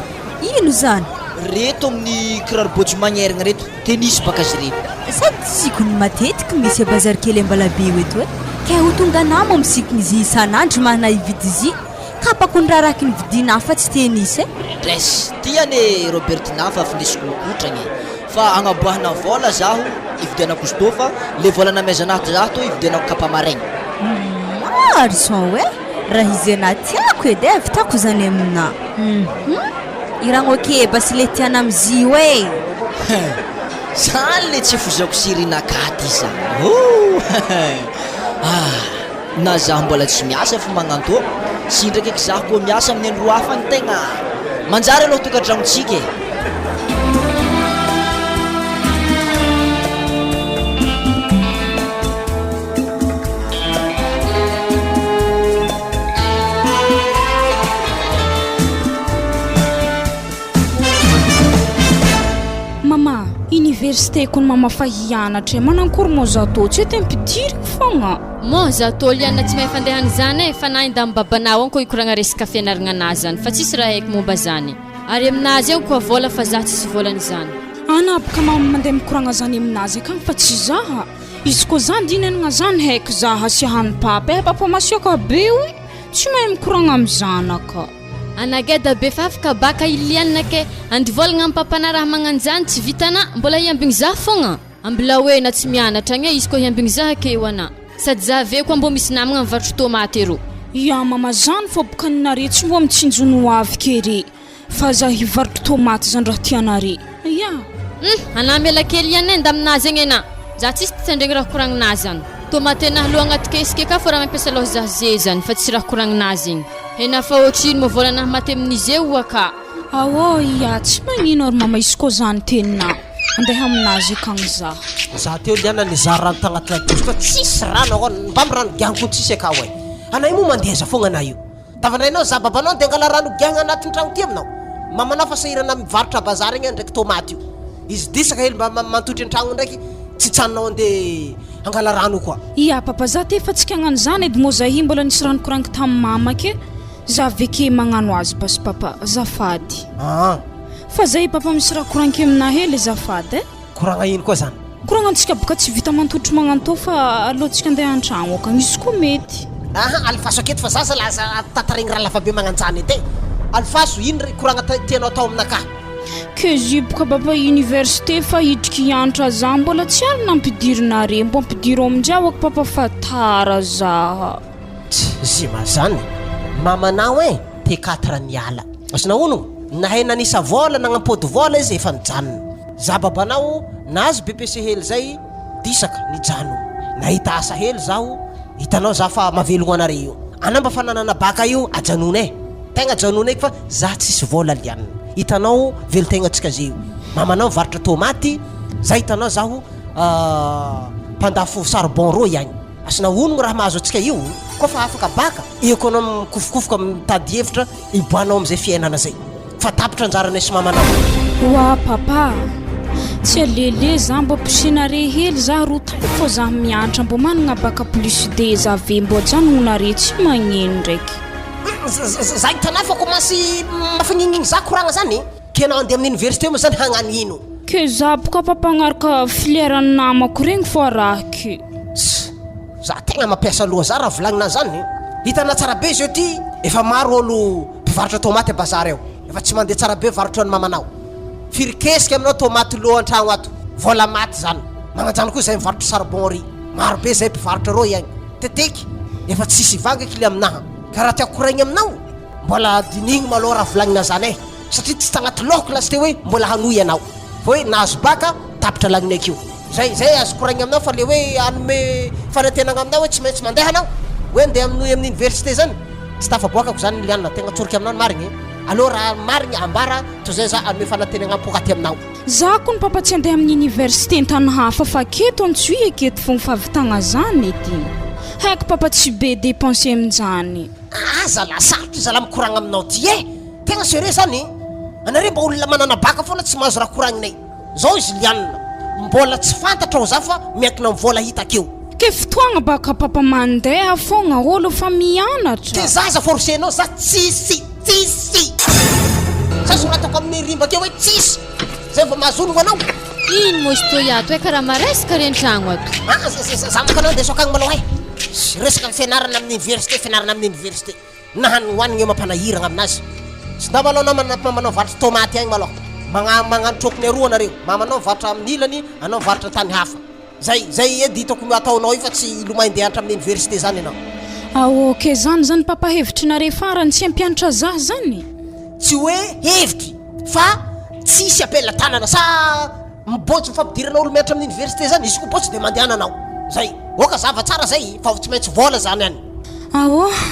ino zany reto amin'ny kiraro botsy magnerigna reto tenisy baka azy reto sady tsikony matetiky misy bazary kely ambalabe eto e ke ho tonga namo misikiny izy isan'andro mahana ividy izy kapako ny raha raky ny vidina fa tsy tenisy dres tiane Robertina fa findesiko kotragny fa agnaboahana vola zaho ividianako izy to fa le vola namezanahy zaho to ividianako kapa maraigny marison hoe raha izy ana tiako edy vitako zany amina iragno ke basy le tiana am'izy hoe zany le tsy fozako sirinakaty zany na zaho mbola tsy miasa fa magnanto sy ndraiky eky zaho koa miasa amin'ny andro hafa ny tegna manjary aloha tokantragnontsika e université kony mama fa hianatra manankory moa za tô tsy te mpidiriko fogna mo za tô liana tsy mahay fandehana zany fa na inda babanao an ko ikoragna resaka fianaragna anazy zany fa tsisy raha haiko momba zany ary aminazy eo koa vola fa za tsisy volany zany anabaka mama mandeha mikoragna zany aminazy akagny fa tsy zaha izy koa zany dinanagna zany haiko zaha sy hany papa masiaka be oy tsy mahay mikoragna amy zanaka anageda be fa afaka baka iliana ke andivolagna amy papana raha magnano zany tsy vitana mbola hiambigny za fogna ambola hoe na tsy mianatra agny izy koa hiambigny za akeo ana sady za ave koa mbo misy namagna mivarotra tomaty ero ya mama zany fô boka ninare tsy mbo mitsinjono avy kere fa za hivarotra tomaty zany raha tianare ya anamela kely ihany enda aminazy agny ana za tsisy titandregny raha koragninazy zany tomaty anahy loha agnaty kesike ka fa raha mampiasa loha za ze zany fa tsy raha koragninazy igny hena fa ohatrino mo volanahy maty amin'izy eo aka awo ya tsy magnino ary mama izy koa zany tenina andeha aminazy akagny za teo liana nizaha rano tagnaty ladozy fa tsisy rano ako mbamy rano giagny ko tsisy aka hoe anay mo mandehza fogna anay io tavanainao za babanao de angala rano giagny anatin'ny tragno ty aminao mamanao fa sahirana mivarotra bazary igny ndraiky tomaty io izy disaka hely mba mantotry an-tragno ndraiky tsy tsanonao andeha angala rano koa ya papa za te fa tsika hagnano zany edy mo zahi mbola nisy rano koragny tamin'ny mama ke za veke magnano azy bas papa zafady fa zay papa misy raha koragniky amina hely zafady koragna ino koa zany koragna antsika boka tsy vita mantotry magnano tô fa alohantsika andeha an-tragno akagny izy koa mety alifaso aketo fa zaza laza tataregny raha lafa be magnanjany edy alifaso ino re koragna tianao atao aminaka ke zy boka papa université fa hidriky hianatra za mbola tsy ary nampidirinare mbo ampidiro aminjay awako papa fa tara zaha zima zany mamanao te 4 niala asina ono nahay nanisa vola nagnampody vola izy efa nijanona za babanao nazy BPC hely zay disaka nijano nahita asa hely zaho hitanao za fa mavelogno anare io anamba fa nanana baka io ajanona tegna ajanona eky fa za tsisy vola lianina hitanao velotegna tsika zio mamanao varotra tomaty za hitanao zaho mpandafo charbon ro ihany asina ono raha mahazo atsika io koa fa afaka baka eko anao mikofokofoka mitady hevitra iboanao am'izay fiainana zay fa tapitra anjaranay sy mamanao wa papa tsy alele za mbo ampisinare hely za ro tany fô za mianatra mbo managna baka plus de za ve mbo ajanonare tsy magneno ndraiky za hitanao fa komansy mafagningigny za koragna zany ke anao andeha amin'ny université moa zany hagnano ino ke za boka papa agnaraka filière namako regny fô rahaky za tegna mampiasa loha za raha volagnina zany hitanao tsara be zio ty efa maro olo mpivarotra tomaty bazary eo efa tsy mandeha tsara be varotra ny mamanao firikesika aminao tomaty loha an-tragno ato vola maty zany magnajano koa zay mivarotra charbon ry maro be zay mpivarotra ro ihany teteky efa tsisy vangaky le aminaha ka raha tiako koraigny aminao mbola dinigny maloha raha volagnina zany satria tsy tagnaty lohako lasy te hoe mbola hanoy ianao fa hoe nahazo baka tapitra lagnina akio zay azo koraigny aminao fa le hoe anome fanantenagna aminao hoe tsy maintsy mandeha anao hoe andeha aminoy amin'ny université zany tsy tafaboakako zany lianina tegna tsoriky aminao ny marigny alors raha marigny ambara to zay za anome fanantenagna apokaty aminao za koa ny papa tsy andeha amin'ny université ntany hafa fa keto antsoy aketo fogna fahavitagna zany edy haiko papa tsy be dépenser amin'izany zala sarotry zala mikoragna aminao ty tegna sérieux zany anare mba olona manana baka foana tsy mahazo raha koragninay zao izy lianina mbola tsy fantatra ao za fa miankina mivola hitakeo ke fotoagna baka papa mandeha fogna olo fa mianatra ke zaza forcenao za tsisy za soratako amin'ny rimba akeo hoe tsisy zay vao mahazonono anao ino mo izy to iato hoe karaha maresaka re an-tragno ato za mokanao ndeso akagny malao resaka fianarana amin'ny université nahany hoanigny eo mampanahiragna aminazy sy nda malao mamanao varotra tomaty agny malao magnano trokony aroa anareo mamanao varotra amin'ny ilany anao varotra tany hafa zay edy hitako ataonao io fa tsy lomaindehantra amin'ny université zany ianao ke zany papa hevitry nare farany tsy ampianatra za zany tsy hoe hevitry fa tsisy apela tanana sa mibotsy mifampidirana olo mianatra amin'ny université zany izy koa botsy de mandehananao zay oka zava tsara zay fa tsy maintsy vola zany any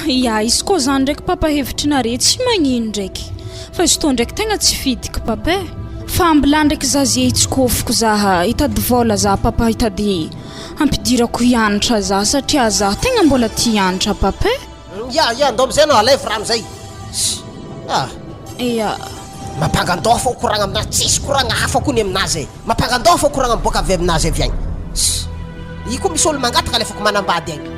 ya izy koa zany ndraiky papa hevitry nare tsy magnino ndraiky fa izy tô ndraiky tegna tsy fidiky papa fa ambila ndraiky za ze hitsikofoko zaha hitady vola za papa hitady ampidirako hianatra za satria za tegna mbola ty hianatra papa ya ndo amizay anao alevy rano zay ya mampangandoha fô koragna aminazy tsisy koragna hafa koa ny aminazy e mampangandoha fô koragna miboaka avy aminazy avy agny i koa misy olo mangataka lefako manambady agny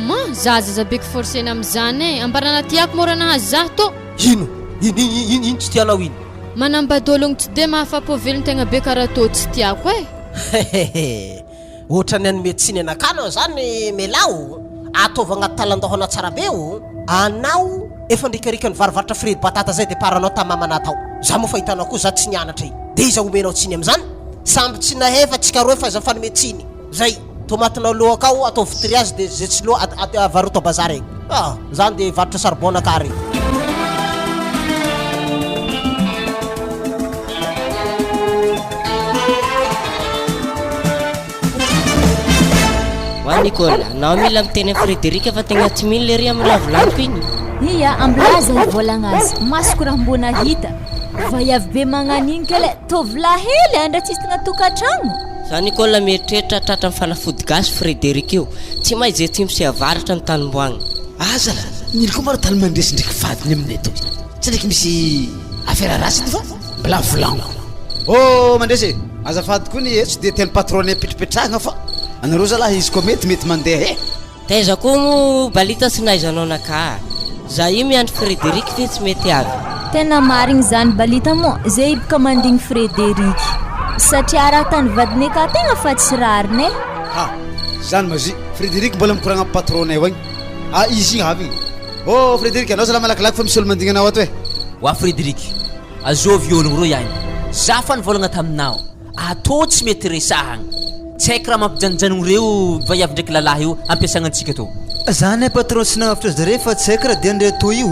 ma zazazabeky forcena am'izany e ambarana tiako moranahazy zah to ino tsy tianao ino manambadologno tsy de mahafapo velony tegna be karaha tô tsy tiako e ohatrany any médecine anakanao zany melao ataova agnaty talandohana tsara be o anao efa ndrikarika ny varivaritra friry batata zay de paranao tamamana tao za moa fa hitanao koa za tsy nianatra i de iza omenao tsiny am'zany samby tsy nahefa tsika roe fa zafany médecine zay tomatinao lohaka ao atao vitriage de zay tsy loha avaroto bazary egny zany de varotra sarbona ka regny Wa Nicole, nao mila miteny Frederic fa tegna tsy mila lery amin'ny lavolavo iny. Iya, amblaza volagna azy. Masoko raha mbona hita. Vaiavy be magnan'igny kele tovolahy hely andra tsisy tegna tokantragno. Za Nicole mieritreritry tratra amin'ny fanafody gasy Frederic io. Tsy mahay zay tsy misy avaratra amin'ny tanimboagny. Aza la, niloko maro tany mandresy ndraiky vadiny aminay to. Tsy ndraiky misy affaire rasy ty fa mbola volagno. Oh, mandresy, azafady koa ny tsy de teny patron petrapetrahagna fa anareo zalahy izy koa mety mandeha taiza koa mo balita sy naizanao naka za io miandry Frederic fe tsy mety avy tena marigny zany balita mo zay ibaka mandigny Frederic satria raha tany vadiny ka tegna fa tsy rariny zany mazy Frederic mbola mikoragna amin'ny patronay hoagny izy igny avy oh Frederic anao zala malakilaky fa misy olo mandigny anao ato wa Frederic azovy ologno ro ihany za fa nivolagna taminao atô tsy mety resahagna tsy haiko raha mampijanonjanogno reo vaiavy ndraiky lalahy io ampiasagna antsika to zany patron tsy nagnavitra zare fa tsy haiko raha de andre to io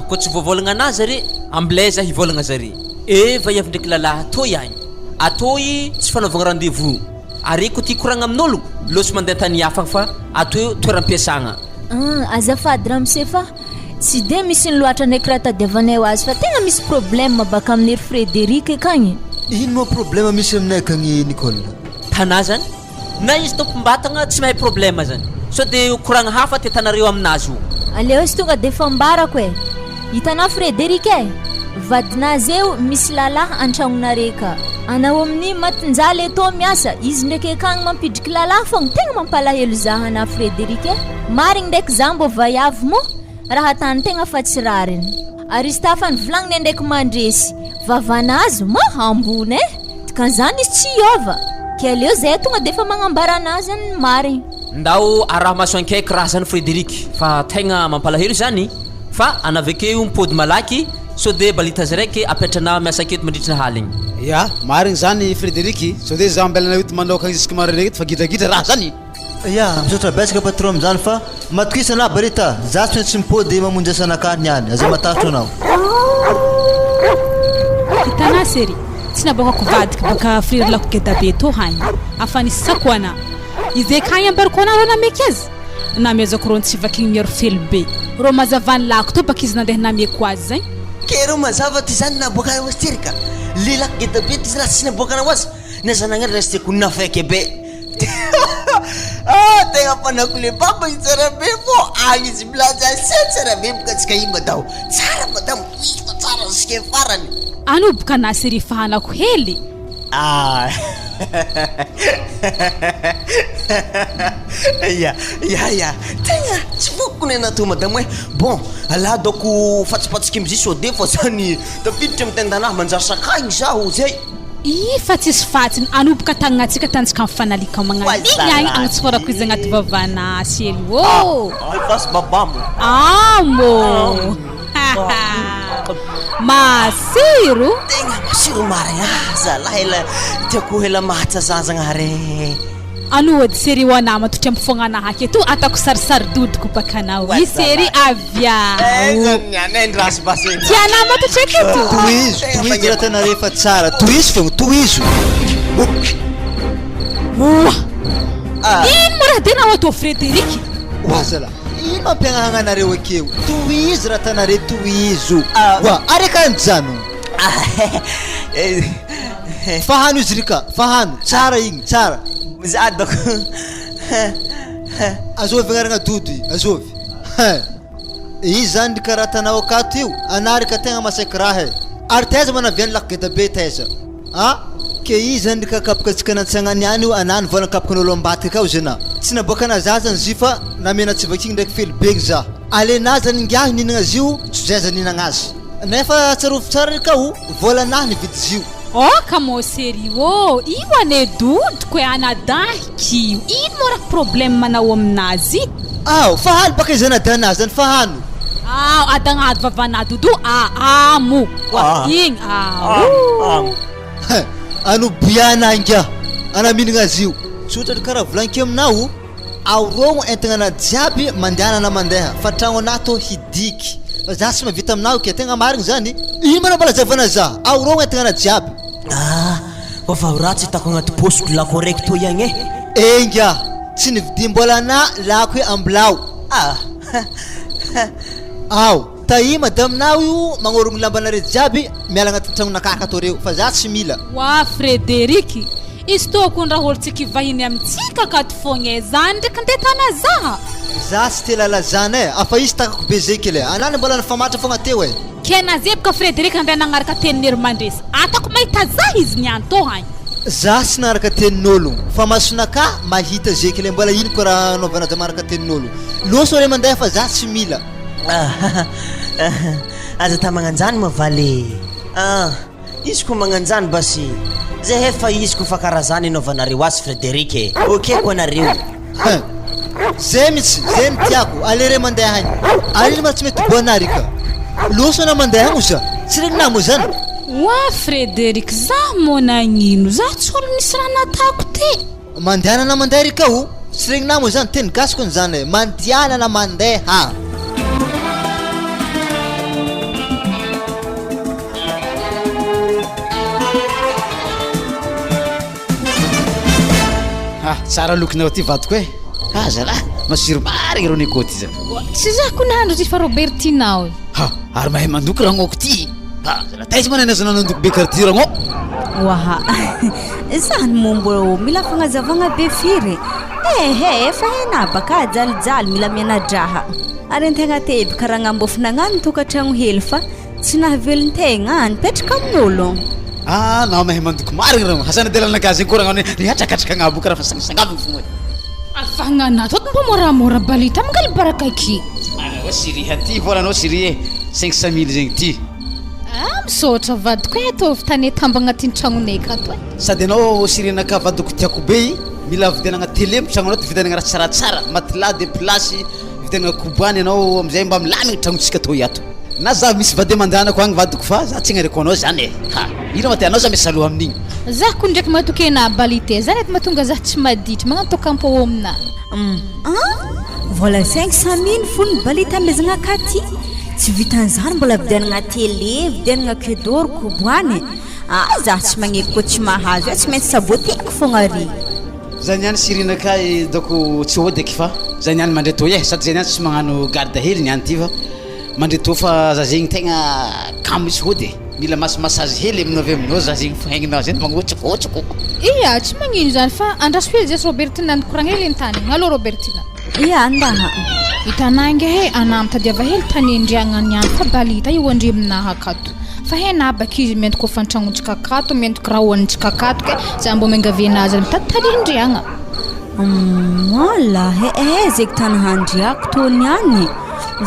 koa tsy voavolagna anazy zare ambilay za hivolagna zare vaiavy ndraiky lalahy to ihany atô i tsy fanaovagna rendez-vous ary koa ty koragna amin'olo losy mandeha tany hafa fa atô io toeram-piasagna azafady ramose fa tsy de misy ny loatra ndraiky raha tadiavanay ho azy fa tegna misy problème baka amin'ery Frederic akagny ino moa problème misy aminay akagny Nicole tana zany na izy tompom-batagna tsy mahay problème zany so de koragna hafa ty tanareo aminazy io aleo izy tonga de fambarako hitanao Frederic vadinazy eo misy lalahy antragnonare ka anao amin'ny matinjaly eto miasa izy ndraiky akagny mampidriky lalahy fogna tegna mampalahelo zaha na Frederic marigny ndraiky za mbô vaiavy mo raha tany tegna fa tsy rariny ary izy tafany volagniny ndraiky mandresy vavanazy ma ambony dikan'izany izy tsy hiova keleo zay tonga de fa magnambara anazy ny marigny ndao araha maso ankaiky raha zany Frederic fa tegna mampalahelo zany fa anavekeo mipody malaky so de balita zaraiky apetranao miasa aketo mandritra haligny ya marigny zany Frederic so de za mbelana ito mandoka jusque marigny fa gidagida raha zany ya misotra betsaka patron am'zany fa matokisana balita za tsy mipody mamonjy asanakahy niany aza matahotro anao hitana sery tsy naboaka kovadiky baka frire lako gedabe to hagny afa nisy sakoana izy akagny ambariko anao nameky azy namezako ro tsy vakigny miaro felo be ro mazavany lako to baka izy nandeha nameko azy zay kero mazava ty zany naboaka azy terika le lako gedabe ty zany tsy naboaka anao azy nazanagnany resty ko nafaiky be tegna panako le baba tsara be fo agny izy milaza tsara be boka tsika i madao tsara madamo ifa tsara zike farany ano boka nasery fahanako hely ya tegna tsy foko ny anato madamo bon ala doko fatsipatsiky amizay so de fa zany tafiditra amin'ny tendanahy manjary sakagny zaho zay fa tsisy fatsiny anoboka tagnanatsika tantsika mifanalika magnaligny agny agnatsifôrako izy agnaty vavana sely fasy babamo mo masiro tegna masiro marigny zalahy ela tiako hela mahatsazazagnare anoody sery ho anah matotry amin'ny fognanahy aketo atako sarisary dodiko baka anao i sery aviatianah matotry aketo tohizo raha tena rehefa tsara tohizo fogna tohizo ino mo raha de nao atao Frederic wazala ino mampiagnahagna anareo akeo tohizo raha tanare tohizo wa arakany jano fahano izy rika fahano tsara igny tsara za doko azovy agnaragna dody azovy izy zany karaha tanao akato io anarika tegna masaiky raha ary taiza manaviany lakigeta be taiza ke i zany kakapaka tsika natsagnany any io anany vola kapakan'olo ambatika ao zana tsy nabokana za zany zy fa namena tsy vakigny ndraiky felibeny za alena zany ngiahy ninagna azy io tsy zay zany ninagna azy nefa tsarovy tsara kao volanahy nividy zio ka mo serio io ane dodiko e anadahiky io ino mo raha problème manao aminazy fahano baka izy anadanazy zany fahano adagnady vavanady do amo igny ano biana ingia anaminagna azy io tsotra karaha volaniko aminao aorogno entagna jiaby mandehanana mandeha fa tragno anato hidiky fa za tsy mavita aminao ke tegna marigny zany ino manambala zavana za aorogno entagna jiaby fa ratsy hitako agnaty posiko lako raiky to ihagny engia tsy nividimbola ana lako hoe ambilao tahi madaminao io magnorogno lambanare jiaby miala agnaty tragno nakaka to reo fa za tsy mila Frederiky izy tokony raha olo tsy kivahiny amitsika akato fogna zany ndraiky andetana za tsy te lalazana afa izy takako be zay kele anany mbola nafamatra fogna teo kena zebaka Frederiky andray nagnaraka tenin'ery mandresy atako mahita za izy niany to hagny za tsy nagnaraka tenin'olo fa masonaka mahita zay kele mbola ino ko raha naovanajy magnaraka tenin'olo loso re mandeha fa za tsy mila aza ta magnanjany mavaly izy ko magnanjany basy zay efa izy ko fa karaha zany anaovanareo azy Frederiky ko anareo zay mitsy zay ny tiako alere mandeha hagny alino ma tsy mety boanary ka loso na mandeha hagny za tsy regnina mo zany Frederiky za mo nagnino za tsy olo misy raha natako te mandehana na mandeha ry kao tsy regnina mo zany teny gasiko zany mandiana na mandeha tsara lokinao ty vadiko zala masiro marigny ro nikôty zany tsy za ko nahandro ty fa Robertinao ary mahay mandoky ragnoko ty zala taizy mananazy nanandoko be karty ragno zany mombo mila fagnazavagna be firy efa hena baka jalijaly mila mianadraha ary antegna teby karaha agnambofinagna tokatragno hely fa tsy nahavelontegna nipetraka amin'olo nao mahay mandoky marigny ragno hasana delanakazy koragna nihatrakatraka agnabo karaha fa sangasangaviny fogna afahagna toto mbo moramora balita mangaly barakaiky siri ty volanao siri 500 000 zegny ty misaotra vadiko atovy tany tamba agnatin'ny tragnonay kato sady anao sirenaka vadiko tiako be mila vidianagna télé tragno anao vidianagna raha tsaratsara matelas de place vidianagna koboany anao amizay mba milamigny tragnotsika to iato na za misy vady mandehanako agny vadiko fa za tsy agnareko anao zany ino mate anao za miasaloha amin'igny za ko ndraiky matokena balite zany ety mahatonga za tsy maditry magnano tokampo amina vola 500 000 fony balita amezagna akaty tsy vitan'izany mbola vidianagna télé vidianagna kedor koboany za tsy magneky ko tsy mahazo tsy maintsy saboteko fogna ry za niany sirinaka doko tsy odeky fa za niany mandray to sady za niany tsy magnano garde hely niany ty fa mandray to fa za zegny tegna kamo misy hody mila massage hely aminao avy aminao za zegny fahaigninao zany magnotsikotsiko tsy magnino zany fa andraso hely jesy Robertina andikoragna hely antany allo Robertina andaha hitanange ana mitadiava hely tany andriagna niany fa balita io andry aminaha akato fa hena baka izy mentiko fantragnontsika akato mentiko raha hoanitsika akato ke za mbo mangavianazy mitady tany andriagna zegny tany handriako to niany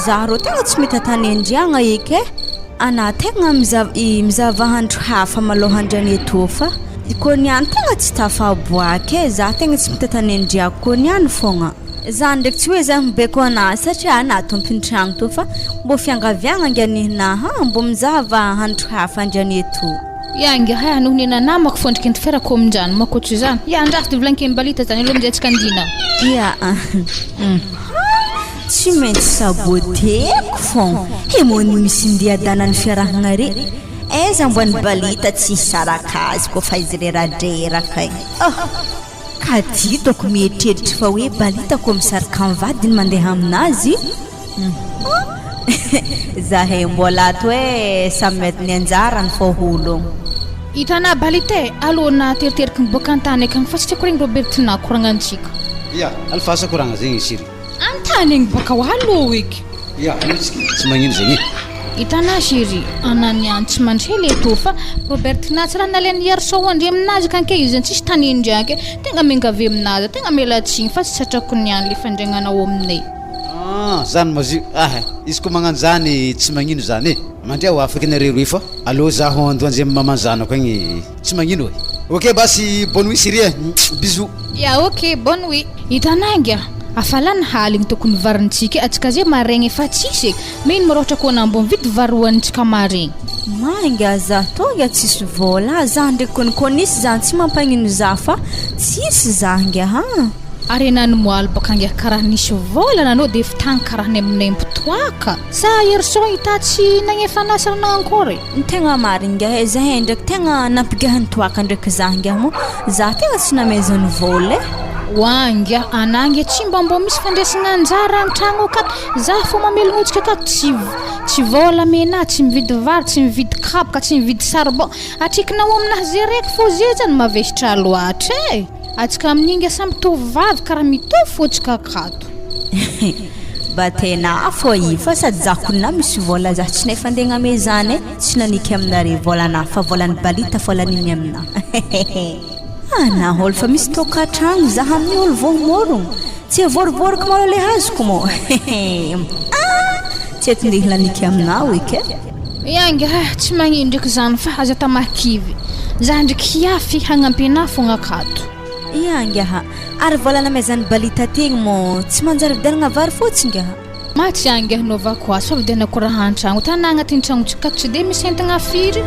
za ro tegna tsy mety tany andriagna eky ana tegna mizavahandro hafa maloha andrany eto fa ko niany tegna tsy tafaboaky za tegna tsy mety tany andriako ko niany fogna za ndraiky tsy hoe za mibeko ana satria ana tompony tragno to fa mbo fiangaviagna angianihinaha mbo mizava handro hafa andrany eto nge haya noho nina namako fondriky ntiferako amindrano makoatry zany andraso de volankeny balita zany aloha amizay tsika andina tsy maintsy saboteko fogna moni misy ndiadanany fiarahagna re aiza mbo any balita tsy saraka azy ko fa izy reradraraka ka ditako mieritreritra fa hoe balita ko misaraka mivadiny mandeha aminazy zahay mbola ato hoe samy mety ny anjarany faholo hitana balite alona teriteriky miboaka antany akagny fa tsy tiako regny Robertina koragnantsika alfasa koragna zegny siry antany igny baka ho alô eky tsy magnino zegny Itana shiri ananian tsy mandrely eto fa Robert natsara naleny Yerso andre aminazy kanke izy tsisy tany ndraiky tegna mingavy aminazy tegna melatsiny fa tsy satrako niany le fandregnanao aminay. Zany mazio izy ko magnano zany tsy magnino zany e mandria ho afaka nareo roy fa allo zaho andoanjy amin'ny mamanzanako igny tsy magnino e. Ok basi bonne nuit Syria bisous. Ya ok bonne nuit. Itanangia afalany haligny tokony varintsika atsika zay maregny efa tsisy mino marôhatra kô nambony vity varoantsika maregny manga za tonga tsisy vola za ndraiky konikonisy za tsy mampagnino za fa tsisy za ngia ha ary nany moaly baka ngia karaha nisy vola nanao de fitagny karaha ny aminay mpotoaka sa Yerson ita tsy nagnefa nasarana ankôry tegna marigny ngia zahay ndraiky tegna nampigahany toaka ndraiky za ngia mo za tegna tsy namezany vola wangia anangia tsy mba mbô misy fandraisana anjara an-tragno akato za fô mamelogno otsika akato tsy vola mena tsy mividy vary tsy mividy kabaka tsy mividy sarbon atrikinao aminazy raiky fô zay zany mavesitra loatra e atsika amin'ingy samby tovavy karaha mitovy fotsika akato ba tena fô ifa sady zako na misy vola za tsy nefa andeha ame zany tsy naniky aminare volana fa volany balita volaniny amina na olo fa misy tokatragno za amin'ny olo voamorogno tsy avorivoriko malo le hazoko mo tsy eto ndeha laniky aminao eky ianga tsy magnino ndraiky zany fa aza tamakivy za ndraiky hiafy hagnampina fogna akato ianga ary volana mezany balita tegny mo tsy manjary vidianagna vary fotsiny nga matsy anga novako azy fa vidianako raha an-tragno tana agnatin'ny tragnotsika tsy de misy entagna firy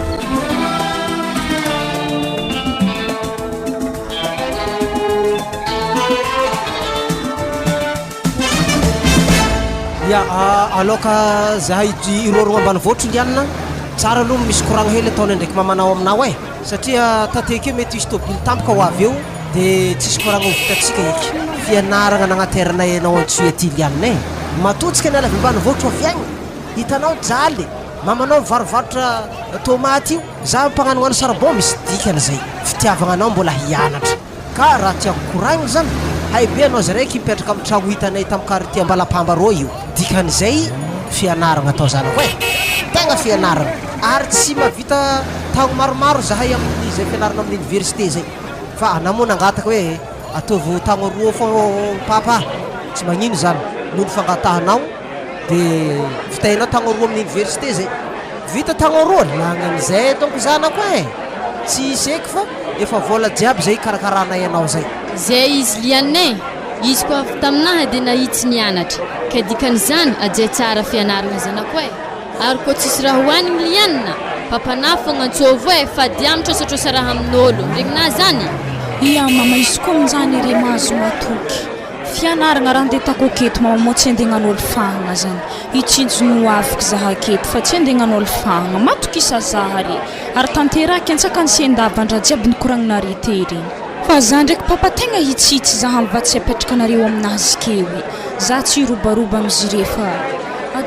ya aloka zahay irorogno ambany voatro ngianina tsara aloha misy koragno hely ataony ndraiky mamanao aminao e satria tateky mety isy tôbily tampoka ho avy eo dia tsisy koragno vitatsika eky fianaragna nagnaterana anao antsoe aty lianina e matotsika ny alavy ambany voatro afiagny hitanao jaly mamanao mivarovarotra tomaty io za mpagnanognano sarbon misy dikana zay fitiavagna anao mbola hianatra ka raha tiako koragno zany haibe anao za raiky mipetraka amin'ny tragno hitanay tamin'ny karity ambalapambarô io dikan'izay fianaragna atao zanako e tegna fianaragna ary tsy mavita tagno maromaro zahay amin'ny zay fianaragna amin'ny université zay fa namoa nangataka hoe ataovy tagno roa fô papa tsy magnino zany noho ny fangatahanao dia fitahinao tagno roa amin'ny université zay vita tagno roa lagnan'izay donc zanako e tsy iseky fa efa vola jiaby zay karakaranay anao zay zay izy lianay izy koa avy taminahy dia nahitsy nianatra ka dikan'izany ajay tsara fianaragna zanako e ary koa tsisy raha hoanigny lianina papana fogna antsôvo e fa diamitrôsatrôsa raha amin'olo regna zany ia mama izy koa amin'izany re mahazo matoky fianaragna raha ndeha tako aketo mama mo tsy andehanan'olo fahagna zany hitsinjony ho afaka zaha aketo fa tsy andehanan'olo fahagna matokisa zaha re ary tanteraky antsaka ny siandavandra jiaby nikoragnonare tery fa za ndraiky papa tegna hitsitsy zaha mba tsy apetraka anareo aminazy kewy za tsy robaroba amizy re fa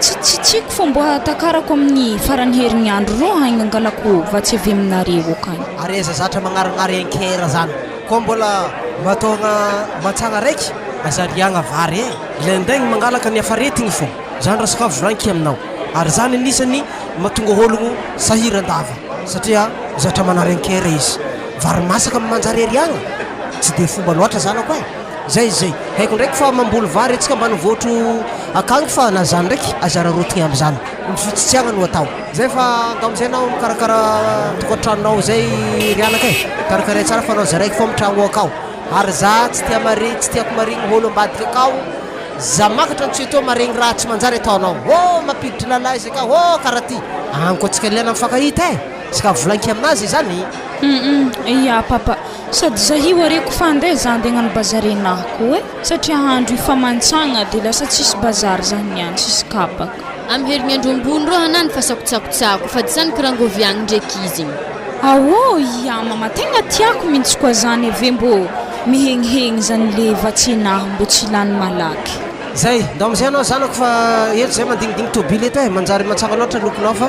tsitsitsiko fô mba takarako amin'ny farany herignandro ro haigna angalako va tsy avy aminareo akany ary eza zatra magnaragnary ankera zany koa mbola matogna matsagna raiky azariagna vary e ilaindaigny mangalaka ny afaretigny fô zany raha sakafo volanky aminao ary zany anisany mahatonga ologno sahirandava satria zatra manary ankera izy vary masaka manjary ariagna tsy de fomba loatra zanako e zay haiko ndraiky fa mamboly vary atsika mbany voatro akagny fa na zany ndraiky azara rotigny am'zany ny fititsiagna no atao zay fa nga am'zay anao mikarakara tokantrannao zay rianaka e karakaray tsara fa anao za raiky fô mitragno akao ary za tsy tia marigny tsy tiako marigny olo ambadika akao za makatra ny tsoetô maregny raha tsy manjary ataonao mampiditry lalahy izy ka karaha ty anko atsika liana mifakahita e tsika volanky aminazy zany ia papa sady zahio areko fa andeha za andeha hagnano bazarenako e satria andro ifamantsagna dia lasa tsisy bazary zany niany tsisy kabaka amin'ny herignandro ambony ro hanany fa sakotsakotsako fa tsy zany kirangoviagny ndraiky izy ia mama tegna tiako mihitsy koa zany ave mbô mihegnihegny zany le vatsinahy mbô tsy ilany malaky zay ndao am'izay anao zanako fa eto zay mandignidigny tôbily eto e manjary matsanga loatra lokonao fa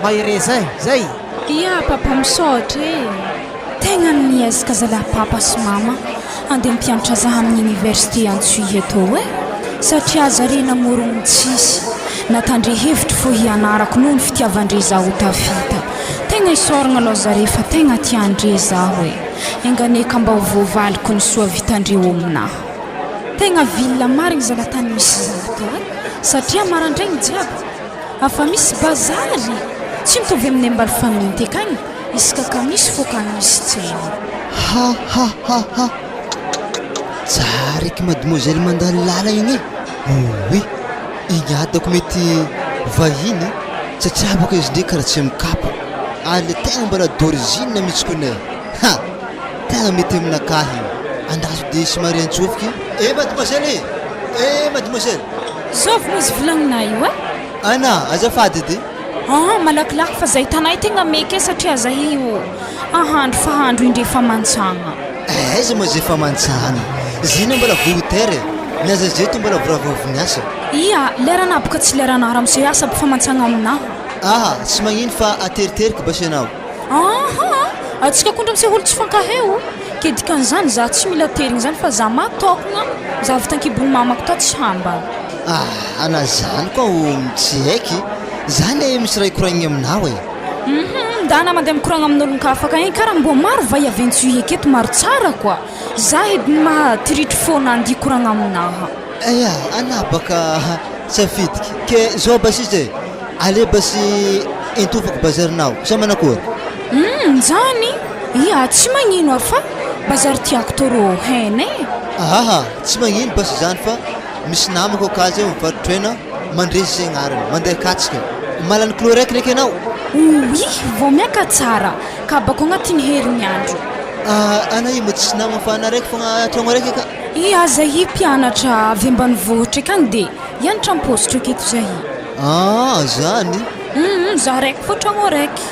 mahireza e zay ia papa misaotra e tegna niezaka zalahy papa sy mama andeha mpianatra zaha amin'ny université antsuy atô e satria zare namorogno tsisy natandre hevitry fo hianarako noho ny fitiavandre zaho tafita tegna isoragna aloha zare fa tegna tiandre zaho hoe enganeka mba ho voavaliko ny soa vitandreo aminahy tegna vilona marigny zalatany misy zato satria marandraigny jiaby afa misy bazary tsy mitovy amin'ny ambali faminty akagny isaka ka misy foka misy tsena ha tsaraky mademoiselle mandalo lala igny oui igny adako mety vahiny satria baka izy ndraiky karaha tsy mikapa ale tegna mbola d'origine mihitsy konay tegna mety aminakahy andazo de somary antsofiky mademoiselle mademoiselle zovy mozy volagninay io ana azafady edy malakilaky fa zay tanay tegna meky satria zay io ahandro fahandro indre famantsagna aiza moa zay famantsagna zina mbola volontaire niaza zeto mbola voravavoniasa ia lerana boka tsy lerana raha misy asa famantsagna aminahy tsy magnino fa ateriterika basy anao atsika kondra misy olo tsy fankaheo ke dikan'izany za tsy mila terigny zany fa za matokagna za vitan-kibony mamako tao tsy hambana ana zany koa tsy haiky zany misy raha ikoragny aminao dana mandeha mikoragna amin'olon kafaka igny karaha mbo maro vai aventsy eketo maro tsara koa za ediny mahatiritry fona andy koragna aminaha ana baka safidiky ke zao basy izy ale basy intofako bazarinao sa manakory zany ia tsy magnino ary fa bazary tiako toro hena tsy magnino basy zany fa misy namako akazy mivarotrena mandresy zay agnarany mandeha katsika malany kilo raiky ndraiky anao vao miaka tsara ka bako agnatin'ny herinandro ana io mety tsy namako fa ana raiky fogna tragno raiky ka aza hi mpianatra avy ambanivohitra akagny de hianatra ampositra aketo zahy zany za raiky fo tragno raiky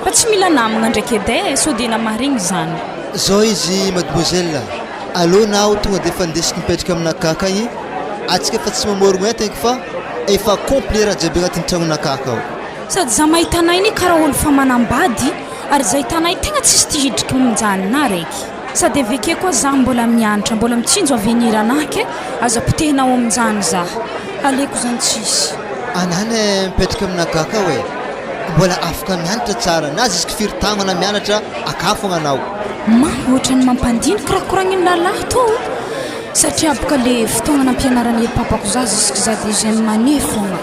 fa tsy mila namagna ndraiky edy so de namarigny zany zao izy mademoiselle alonao tonga de efa ndesika mipetraka aminakaka igny atsika efa tsy mamorogno etanky fa efa complet raha jiaby agnatin'ny tragnonakaka ao sady za mahitanay ny karaha olo fa manambady ary za hitanay tegna tsisy tihidriky minjanona raiky sady aveke koa za mbola mianatra mbola mitsinjo avenir anahy ke aza potehinao aminjany za aleko zany tsisy anany mipetraka aminakaka hoe mbola afaka mianatra tsara na ziska firy tagno ana mianatra akafogna anao ohatrany mampandiniky raha koragniny lalahy to satria boka le fotoagna nampianarany papako za ziska za de jeune mane fogna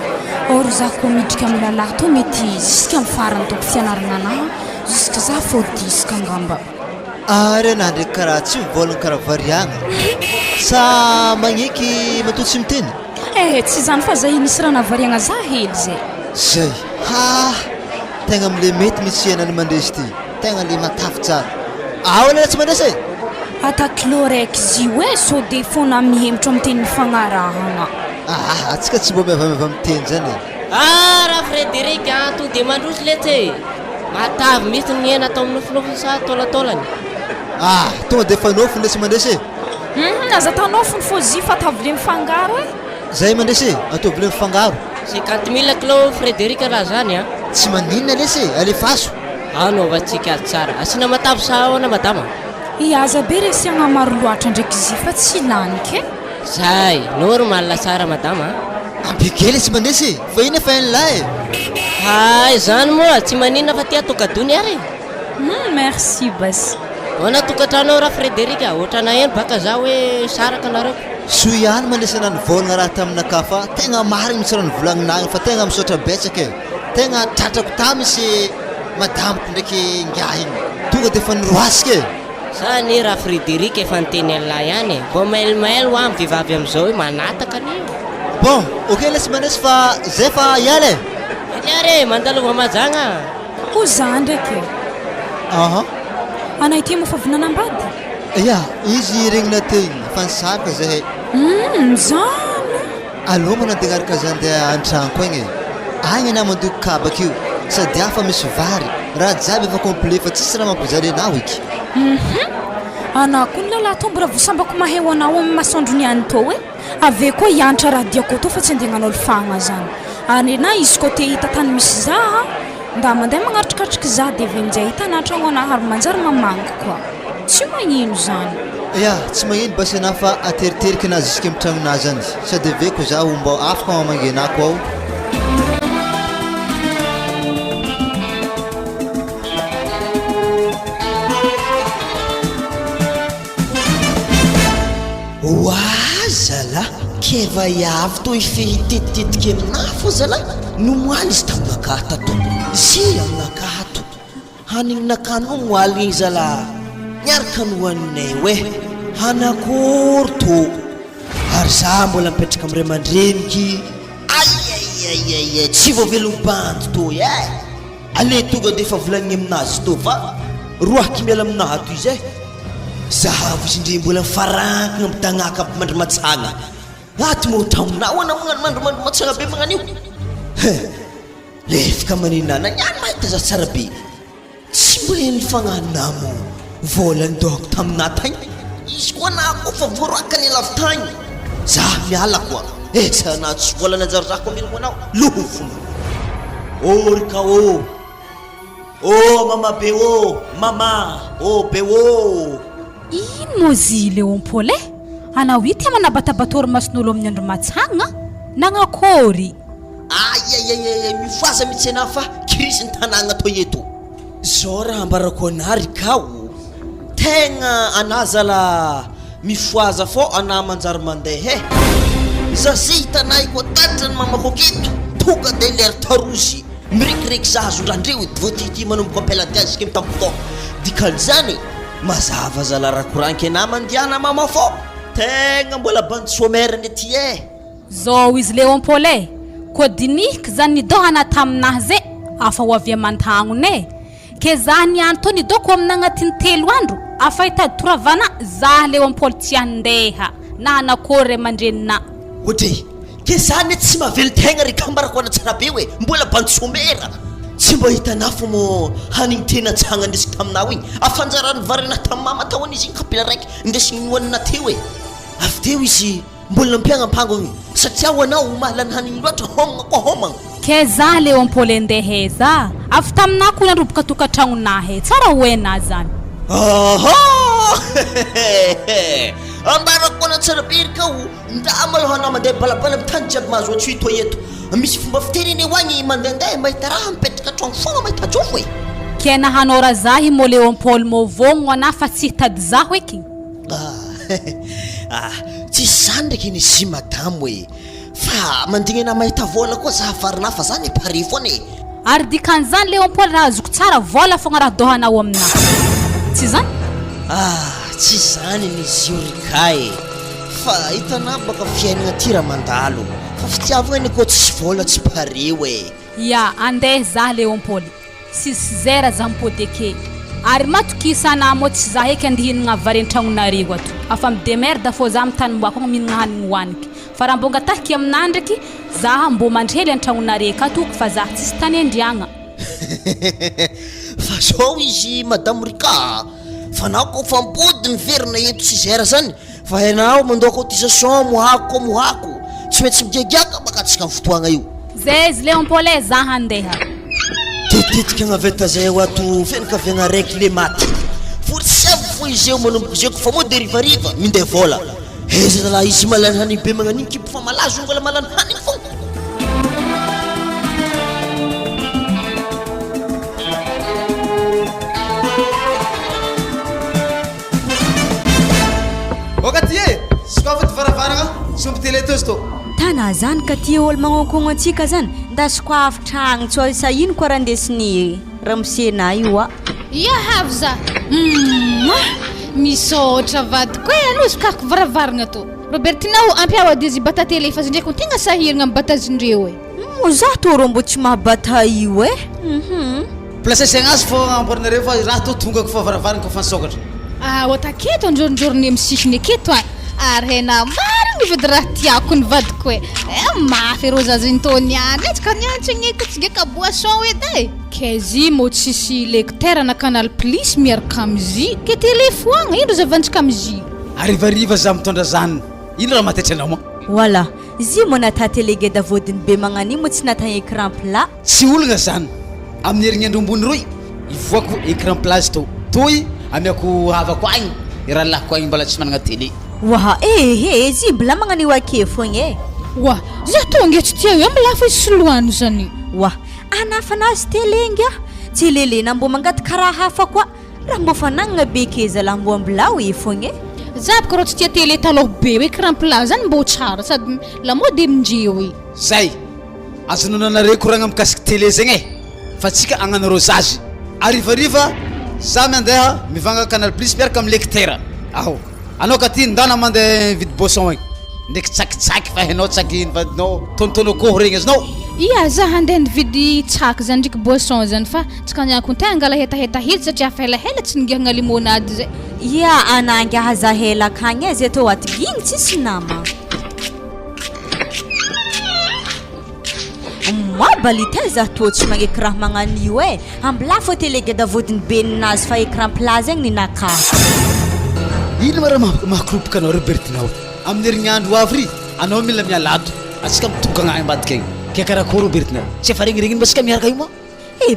or za koa midrika amin'ny lalahy to mety ziska mifarany toko fianarana anahy ziska za fo diska angamba ary ana ndraiky karaha tsy mivolagna karaha variagna sa magneky matoa tsy miteny tsy zany fa zay nisy raha navariagna za hely zay tegna amle mety misy ianany mandresy ty tegna le matavy tsara aola tsy mandresy atakilo raiky zio so de fona mihemotro amin'ny teny mifagnarahagna atsika tsy mbo miavamiava miteny zany raha Frédéric to de mandroso lety matavy mihitsy ny hena atao amin'nofinofiny sa tôlatôlany tonga de efa nofiny le tsy mandresy aza tanofiny fo zy fa atavy le mifangaro zay mandresy ataovy le mifangaro 50 000 kilo Frédéric raha zany tsy maninona lesy alefaso anaovatsika tsara asina matavy sa ahoana madama aza be resiagna maro loatra ndraiky izy fa tsy laniky zay normal tsara madama ambikely tsy mandresy fa iny efa enlahy zany moa tsy maninona fa tia tokadony ary merci basy ona tokatranao raha Frédéric ohatrana eno baka za hoe saraka nareo so ihany mandresy ana nivolagna raha taminaka fa tegna marigny misy raha nivolagninagny fa tegna misaotra betsaka tegna tratrako ta misy madamako ndraiky ngia igny tonga de efa niroasika zany raha Frédéric efa niteny ala ihany bo mailmail ho amin'ny vehivavy am'izao hoe manataka anio bon ok lesy mandresy fa zay fa iale ary mandalova majagna ho za ndraiky anay ty mofa vinanambady izy regnina tegny fa nisaraka zahay zany aloha manandegnaraka zany de an-tragno igny agny ana mandoko kabaka io sady afa misy vary raha jiaby efa complet fa tsisy raha mampizary anao iky ana koa ny lalahy to mbola vosambako maheo anao amin'ny masondrony any to ave koa hianatra raha diako to fa tsy andehananao lifagna zany ary na izy koa te hita tany misy za nda mandeha magnatrikatriky za de avy aminjay hitanao tragno anahy ary manjary mamangy koa tsy magnino zany tsy magnino basy anah fa ateriterika anazy isika amin'ny tragnonazy zany sady aveko zaho mba afaka mamangy anako ao heva iavy toy fehitetiketike aminahy fô zalahy no moaly izy taminakahy tato zay aminakahy to haningnakahy no moaly igny zalahy miaraka nohaninay hoe hanakory to ary za mbola mipetraka amire mandreniky ayayayaya tsy voavelogny bandy to ale tonga de efa volagniny aminazy to fa roaky miala aminahy to izy zahavo izy indre mbola farankina amitagnaka aby mandrimatsagna aty motraminah hoana mandrimatsagna be magnanio lefaka maninana niany mahita za tsara be tsy mbo heny fagnanamo volany doko taminah tagny izy koa na koa fa voaroakany alavitagny za miala koa etsana tsy volana anjaro za koa miloko anao lofona orika mama be mama be ino mozy Léon Paul anao ity manabatabatora mason'olo amin'ny andro matsagna nagnakory ayayayay mifoaza mihitsy anah fa krisy ny tanàgna to eto zao raha ambarako anary kao tegna anah zala mifoaza fô anah manjary mandeha za zay hitanay koa tatra ny mamako aketo tonga de lera tarozy mirekireky za azondrandreo voatity manomboka ampeladiazy ke mitampotoa dikan'izany mazava zala raha koranky anah mandiana mama fô tegna mbola bandy somerany aty zao izy Léon Paul ko diniky zany nidohana taminahy ze afa ho avy aman-tagnony ke za niany to nidoko amina agnatin'ny 3 andro afa hitady toravana za Léon Paul tsy andeha na anakory mandrenina ohatry ke zany tsy mavely tegna ry kambarako ana tsara be hoe mbola bandy somera tsy mba hitanah fo mo hanigny tena tsagna ndesiky taminao igny afanjarany varina tamin'ny mama tao an'izy igny kapila raiky indesigny nohanina teo avy teo izy mbola nampiagnampango igny satria ho anao mahalany hanigny loatra homagna koa homagna ke za Léon Paul ndeheza avy taminah koa naroboka tokantragnonahy tsara hoena zany ambarako ana tsara be ry kao ndamalo hanao mandeha balabala mitany jiaby mahazo atsy to eto misy fomba fitereny hoagny mandehandeha mahita raha mipetraka tragno fogna mahita jofo ke nahanao raha zahy mo Léon Paul movogno anah fa tsy hitady zaho eky tsisy zany ndraiky iny izy madamo hoe fa mandigny anah mahita vola koa za hafarinah fa zany pare foana ary dikan'izany Léon Paul raha azoko tsara vola fogna raha dohanao aminah tsy zany tsy zany nizy io rikay fa hitanah baka fiainagna ty raha mandalo fa fitiavagna ny koa tsisy vola tsy pare ya andeha za Léon Paul sisizera za mipodeke ary matokisa anah mo tsy za eky andihinagna varentragnonareo ato afa midemerda fô za mitany mboako mihinagna hanigny hoaniky fa raha mbonga tahiky aminah ndraiky za mbo mandrely antragnonareo ato fa za tsisy tany andriagna fa zao izy madamo rika fa nao ko fa mbody miverina eto tsy zera zany fa ianao mandoa cotisation mohako tsy maintsy migiagiaka baka atsika amin'ny fotoagna io zay izy Léon Paul za handeha tetitika agnaveta zay ao ato fianakaviagna raiky le maty forsyavy fo izy eo manomboka zeko fa moa de rivariva mindeha vola eza zalahy izy malany hanigny be magnaniny kipo fa malazo mbola malany hanigny fo okatie sokafo ty varavaragna somby tele tozy to tana zany ka tia olo magnonkogno antsika zany ndasiko avy tragno tsô sa ino koa raha ndesiny ramosena io ia havy za misaotra vadiko aloha sokafiko varavaragna to Robertinao ampiao adizy bata tele fa zindraiky tegna sahiragna amin'ny batazindreo za to rô mbo tsy mahabata io placesegna azy fô amborinareo fa raha to tongako fa varavaragna koa fa nisokatra otaketo androronjorony amin'ny sisiny aketo ary hena marigny vedy raha tiako ny vadiko mafy arô zazanyto niany tsika niantsagneky tsigaka boisson edy kezy mo tsisy lecteur na canal plus miaraka amzy ke téléphone ino zavantsika amzy arivariva za mitondra zany ino raha matetry anao ma voilà zy mo nata télégeda vodiny be magnany mo tsy nata écran plat tsy olagna zany amin'ny herignandro ambony roy ivoako écran plat to toy amiako havako agny raha lahako agny mbola tsy managna télé wa zy mbola magnany io ake fogna wa za tonga tsy tia io amlafo isoloano zany wa anafanazy télé ngia tsy lelena mbo mangaty karaha hafa koa raha mbo fanagnana be keza la mbo ambilao e fogna Zabaka rô tsy tia télé taloha be hoe crampla zany mbô tsara sady lamody mindreo hoe zay azononanareo koragna mikasiky télé zegny e fa tsika agnano rosazy arivariva samy andeha mivanga canal plus miaraka amin'ny lecteur aho anao ka ty ndana mandeha vidy boisson egny ndraiky tsakitsaky fa hainao tsaky vadinao tontono akoho regny azonao ia za handeha nividy tsaky zany ndraiky boisson zany fa tsy kaniako ntegna angala hetaheta hely satria fa helahela tsy ningihagna limonady zay ia anangaha za hela akagny e zay tô atiginy tsisy nama moi balita za tô tsy magneky raha magnan'io e ambila fô télégeda vodiny be ninazy fa écran plat zegny ninaka ino mara mahakoropoka anao robertinao amin'ny herignandro avy ry anao mila mialato atsika mitokagna ambadika egny ke karakôry robertina tsy efa regny mbasika miaraka io moa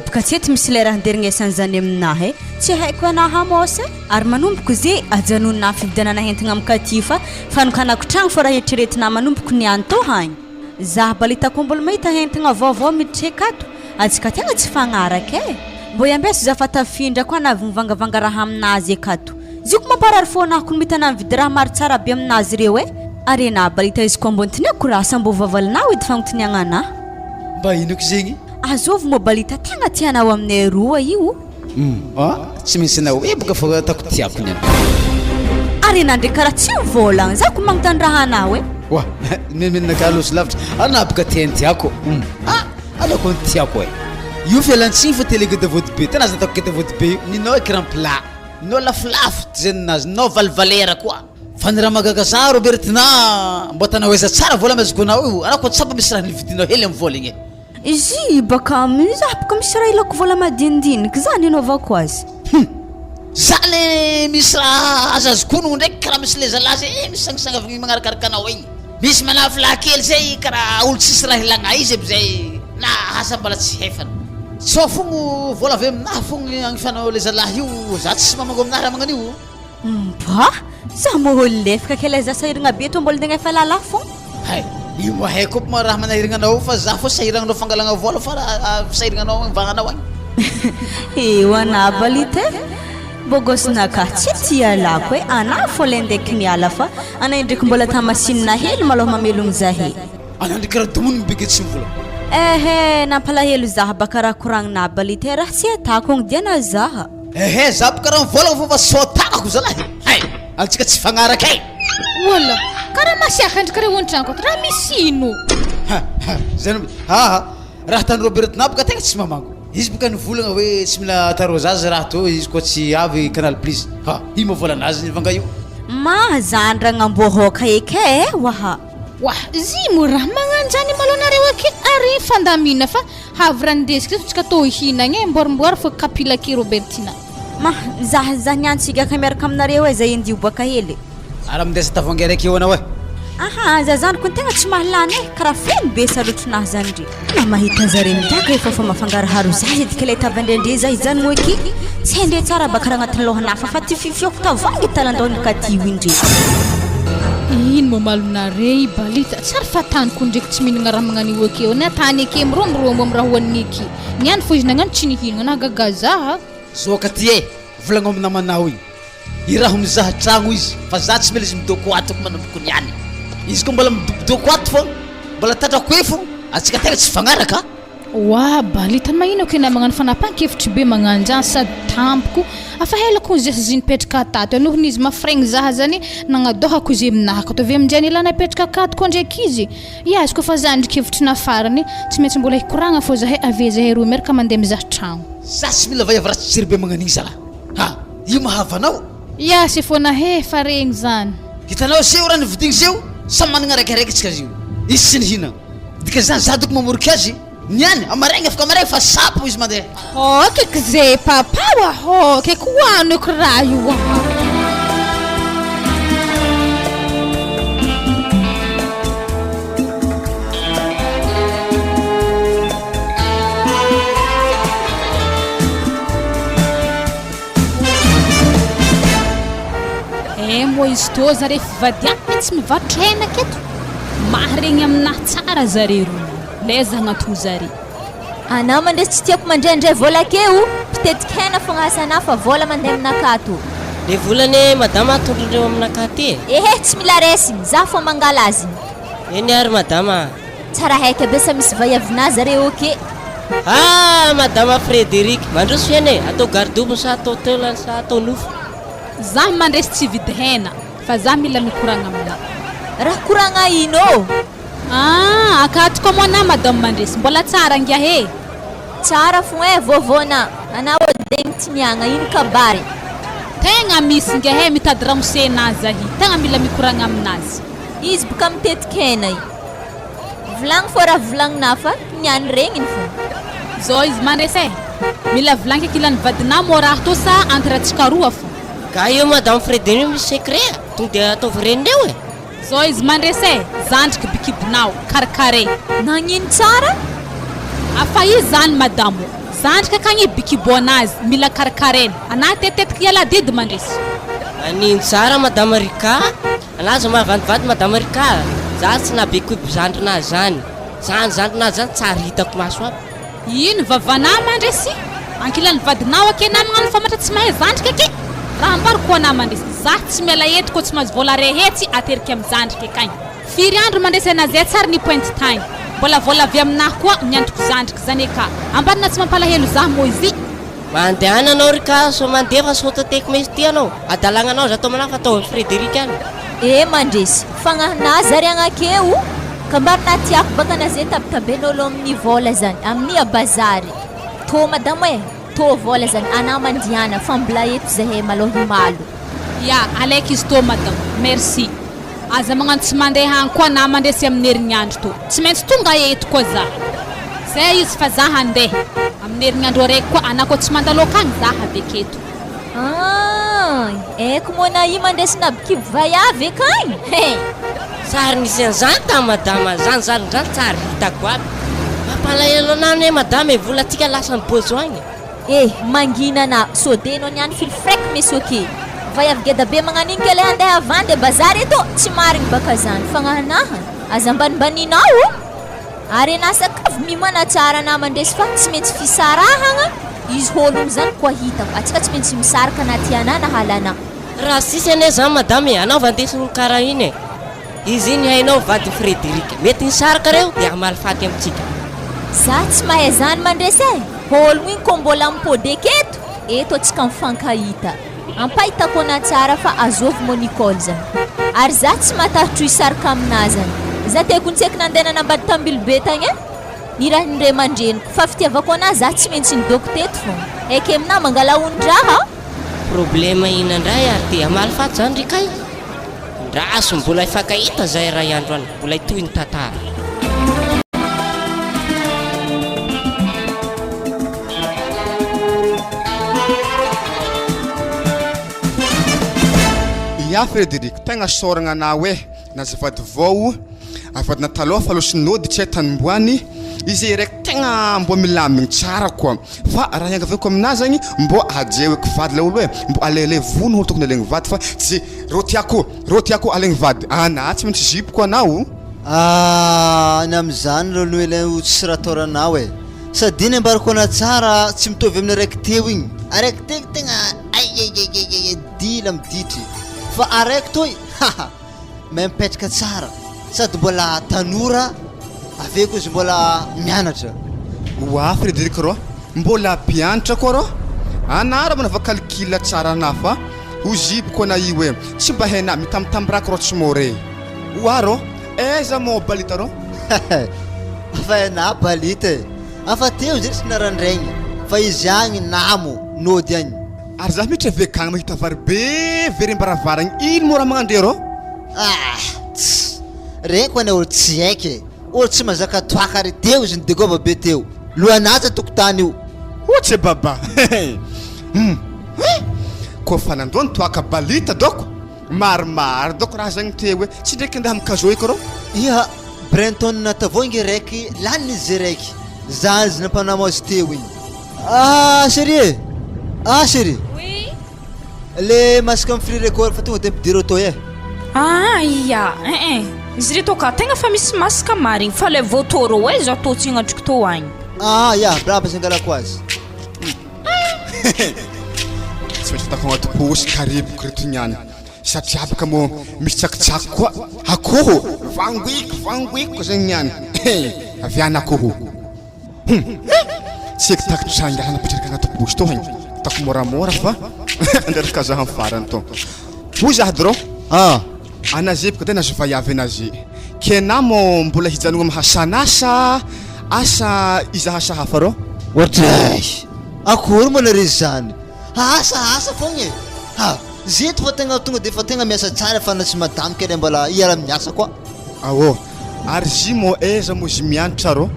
baka tsy ety misy lera anderignesan zany aminahy e tsy haiko anahy amosy ary manomboko ze ajanonina fividianana hentigna amikaty fa fanokanako tragno fa raha eritreretina manomboko niany tô hagny za balitako mbola mahita hentigna vaovao miditra akato atsika tegna tsy fagnaraka e mbô iambeso za fa tafindra koa navy mivangavanga raha aminazy akato zioko mamparary fônahako mitana mividy raha maro tsara be aminazy reo e ary na balita izy koa mbô nitiniako raha sa mbô vavalinao edy fagnotiniagna anahy mba inoko zegny azovy mo balita tegna tianao aminay roa io tsy misy na hoe boka fa atako tiako niany ary na ndraiky karaha tsy mivolagna za ko magnotany raha anao e wa menaka loso lavitra ana boka tiany tiako anako ny tiako e io fialantsiny fa télégeda vody be tena aza atako keta vody be ninao écran plat ninao lafilafo ty zay ninazy ninao valivalera koa fa ny raha magaga za robertina mbo tanao eza tsara vola mazoko anao io anako tsapa misy raha nividinao hely amin'ny vola igny izy baka za baka misy raha ilako vola madinidiniky zany inaovako azy za le misy raha azazokono ndraiky karaha misy lezalazy misy sangisangavagny magnarakaraka anao igny misy manafila kely zay karaha olo tsisy raha ilagna izy aby zay na asa mbala tsy hefana so fogno vola avy aminahy fogno agnifanao lezalahy io za tsy mamango aminahy raha magnan'io ba za moholo lefaka kely za sahiragna be to mbola ndegna efa lala fogna hay io mo haiko mo raha manahirignanao fa za fo sahiragnanao fangalagna vola fa raha sahirignanao vagnanao agny eo ana balite bogosnaka tsy tia lako e ana fo le ndraiky miala fa ana ndraiky mbola ta masinina hely maloha mamelogno zahe ana ndraiky raha domoniny beke tsy mivola ehe nampalahelo zaha baka raha koragnina balite raha tsy atako ogny diana zaha za baka raha mivolagna fa fa sotanako zalahy hay antsika tsy fagnaraka e wala karaha masiaka ndraiky raha ontrano raha misy ino zany raha tany robertina baka tegna tsy mamango izy baka nivolagna hoe tsy mila tarozazy raha to izy koa tsy avy canal plus io mo volanazy nivanga io mahazandragna mbohoaka eky e waha wah zimo raha magnanjany malonareo aky ary fandamina fa havy raha ndesika tsika tô ihinagna e mborimbory fa kapilaki robertina za niantsika ka miaraka aminareo e zay indio baka hely ara mindesa tavangy araiky eo anao e za zany ko tegna tsy mahalany e karaha feno be sarotronahy zany ndre na mahita zare midaka efa fa mafangaraharo za edy kele tavandrendre za izany mo eky tsy endre tsara baka raha agnatin'ny lohanafa fa ty fifioko tavangy talandonykatio indre ino mo malonare balita tsara fataniko ndraiky tsy mihinagna raha magnan'io akeo na tany ake miromborombo amin'ny raha hoaniky niany fo izy nagnano tsy nihinagna na gagazaha zoaka ty e volagna amin'ny namanao igny i raha mizaha tragno izy fa za tsy mila izy midoko atoko manomboko niany izy ko mbola midoko ato fo mbola tatrako e fo atsika tegna tsy fagnaraka wa balita magnino ke na magnano fanapahan-kevitry be magnanjany sady tampoko afa helako izy izy nipetraka atato anohony izy mafregny zaha zany nagnadohako izy aminahako to avy aminjany ilana apetraka akato koa ndraiky izy ia izy koa fa za ndriky hevitry nafarany tsy maintsy mbola hikoragna fô zahay ave zahay roa miaraka mandeha mizaha tragno za tsy mila vaiava raha tsy be magnan'igny zala io mahavanao ia se fô nahe fa regny zany hitanao seo raha nividigny seo samy managna raikaraiky tsika zio izy tsy nihinagna dika zany za doko mamoriky azy niany amaregny afaka amaregny fa sapo izy mandeha keke zay papa wa keke hoano eky raha io mo izy tô zare fivadiana tsy mivarotra hena keto maharegny aminahy tsara zare roa leza agnato zare anao mandresy tsy tiako mandraindray vola akeo mpitetiky hena fogna hasanao fa vola mandeha aminakato le volany madama atondrondreo aminakahy ty ehe tsy mila resiny za fo mangala azy eny ary madama tsara haika be sa misy vaiavina zareo ke madama Frédéric mandroso eny atao gardobo sa atao teolany sa atao nofo za mandresy tsy vidy hena fa za mila mikoragna amina raha koragna ino akatoko moana madama mandresy mbola tsara ngia he tsara fo vovona ana odegny tiniagna ino kabary tegna misy ngia he mitady ramosenazy ahy tegna mila mikoragna aminazy izy boka mitetika hena i volagny fô raha volagnina fa niany regniny fo zao izy mandresy mila volagny kilany vadina mo raha to sa entre atsika roa fo ka io madame Frédéric misy secret tonga de ataovy renindreo zao izy mandresy zandriky bikibinao karakare nagnino tsara afa izy zany madamo zandrika kagny bikibonazy mila karakarena ana tetetika iala didy mandresy anino tsara madame Rika anazy mahavandivady madame Rika za tsy nabekiko zandrinazy zany zandrinazy zany tsara hitako maso aby ino vavana mandresy ankilany vadinao ake na magnano famatra tsy mahay zandrika ke raha ambariko ana mandresy za tsy miala eto ko tsy mahazo vola rehetsy aterika amin'ny zandrika akagny firy andro mandresy anazy tsara ny pointe tagny mbola vola avy aminahy koa miantoko zandrika zany aka ambarina tsy mampalahelo za moizy mandehana anao Rika so mandeha fa sotateky mesy ty anao adalagnanao za atao mana fa atao Frédéric any mandresy fagnahina zariagna akeo ka mbarina tiako baka naze tabitaben'olo amin'ny vola zany amin'ny abazary to madamo to vola zany ana mandiana fa mbola eto zahay maloha himalo alaiky izy to madamo merci aza magnano tsy mandeha agny koa na mandresy amin'ny herignandro to tsy maintsy tonga eto koa za zay izy fa za handeha amin'ny herignandro araiky koa ana koa tsy mandaloka agny za habeketo eko mona i mandresina bikibo vaiavy akagny tsara nisy an'izany ta madama zany tsara hitako aby mampalahelo anany madama vola tika lasa ny besoin manginana sodeno niany filifraiky mesy oke vaiavy geda be magnaniny ke le andeha avandy bazary eto tsy marigny baka zany fagnahanaha aza ambanibaninao ary anasakavy mimana tsara na mandresy fa tsy maintsy fisarahagna izy hologno zany koa hitako atsika tsy maintsy misaraka anaty ana na halana raha sisy ane zany madame anao vandesiny karaha iny izy iny hainao vady Frédéric mety nisaraka reo dia amalifaty amintsika za tsy mahay zany mandresy hologno iny ko mbola mipôdeky eto atsika mifankahita ampahitako ana tsara fa azovy mo Nicole zany ary za tsy matahotro hisaraka amina zany za teko nitseky nandeha nanambady tambily be tagny ny raha nindray mandreniko fa fitiavako ana za tsy maintsy nidoko teto fo eke amina mangala ondraha problema inandray ary dia amalifaty zany Rika ndraso mbola ifankahita zay raha andro any mbola itoy ny tantara Frédéric tegna soragna anao nazavady vao avadina taloha fa losinody tsy tanimboany izy raiky tegna mbo milamigny tsara koa fa raha iangaveko aminazy zagny mbo ajeoko vady la olo mbo alele vono olo tokony alegny vady fa tsy ro tiako alegny vady ana tsy maintsy zipoko anao ny am'zany lolo ele tsy raha toranao sady iny ambarako ana tsara tsy mitovy amin'ny araiky teo igny araiky teo tegna dila miditry fa araiky toy mipetraka tsara sady mbola tanora aveko izy mbola mianatra Frédéric ro mbola mpianatra koa ro anara manava calcul tsara ana fa oziboko na io tsy mba haina mitambitambraka ro tsy more ro eza mo balita ro fa na balita afa teo zay tsy narandraigny fa izy agny namo nody agny ary za mitra vekagny mahita vary be verembaravaragny ino mora magnandre ro regny koa na olo tsy haiky olo tsy mazaka toaka ary teo izy nidegova be teo lohanazy tokotany io otsy baba koa fa nandoa nitoaka balita doko maromaro doko raha zagny teo tsy ndraiky andeha mikazo eko ro Brenton natavoingy raiky lany izy raiky zany izy nampanamo azy teo igny chérie chérie le masaka mifriry école fa tonga de ampidireo tô izy reto ka tegna fa misy masaka marigny fa le votoro za tô tsy agnatriko tô agny braba zangalako azy tsy tsy maintsy atako agnaty posy kariboko reto niany satria baka mo misy tsakotsako koa akoho vangoiko zegny niany aviana akoho tsy eky taky trangaha napetraka agnaty posy to hagny tako moramora fa andraraka zaha farany to hoy zaho dro anazy baka tena azo vaiavy anazy kena mo mbola hijanogna mahasanasa asa izahasa hafa rô Watray akory mo na rezy zany asa fogna zeto fa tegna tonga de fa tegna miasa tsara fa na tsy madame kely mbola iara miasa koa ary zy mo eza mo zy mianatra rô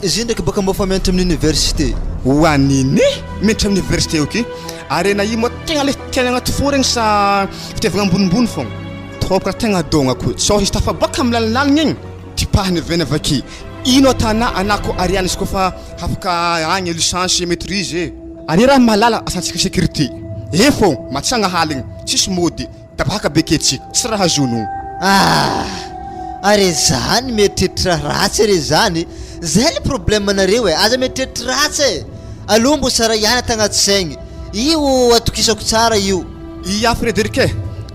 zy ndraiky baka mbofa mianatra amin'ny université hoaniny mianatra amin'ny université oky ary ena io mo tegna le tiany agnaty fo regny sa fitiavagna ambonimbony fogna tôka tegna dognako so izy tafa baka amin'ny lalinalina igny tipahany avena avaky ino atana anako ariana izy kofa afaka agny licence maîtrise ary raha malala asantsika sécurité fô matsagna haligny tsisy mody tabaka beketsika tsy raha zono are zany mieritreritry ratsy re zany zay le problème nareo aza mieritreritry ratsy aloha mbo sara ihany tagnaty saigny io atokisako tsara io ia Frédéric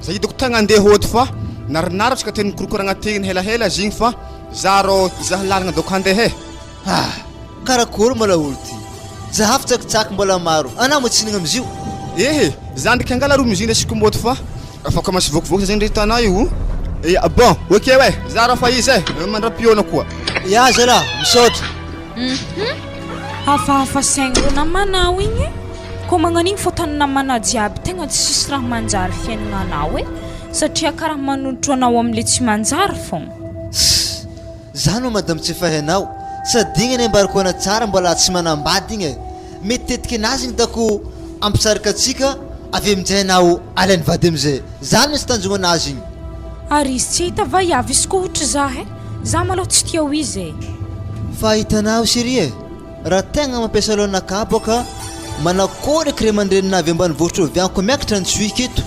za hitako tagna andeha hody fa narinaratsika teny mikorokoragna tegny helahela zigny fa zaro zaho lalagna doko andeha karakory mbola olo ty zahafa tsakitsaky mbola maro anao mo tsinigna amizio za ndraiky angala ro mizina asiko moty fa afaka masy vokivoky zegny rehitanao io bon ok za raha fa izy mandra-piona koa ya zala misaotra hafahafa saingo namanao igny ko magnan'igny fotany namana jiaby tegna tsy sisy raha manjary fiaignananao satria karaha manonotro anao am'le tsy manjary fogna zany madame tsy efa hainao sady igny ambarako ana tsara mbola tsy manambady igny metetitetiky anazy igny dako ampisarika atsika avy aminjay anao alainy vady amizay zany misy tanjogna anazy igny ary izy tsy hita vaiavy izy ko ohatra zahe za maloha tsy tia ho izy fa hitanao chérie raha tegna mampiasa alohanaka boka manakory cré mandreninavy ambany vohitra ovianko miakatra antsoika eto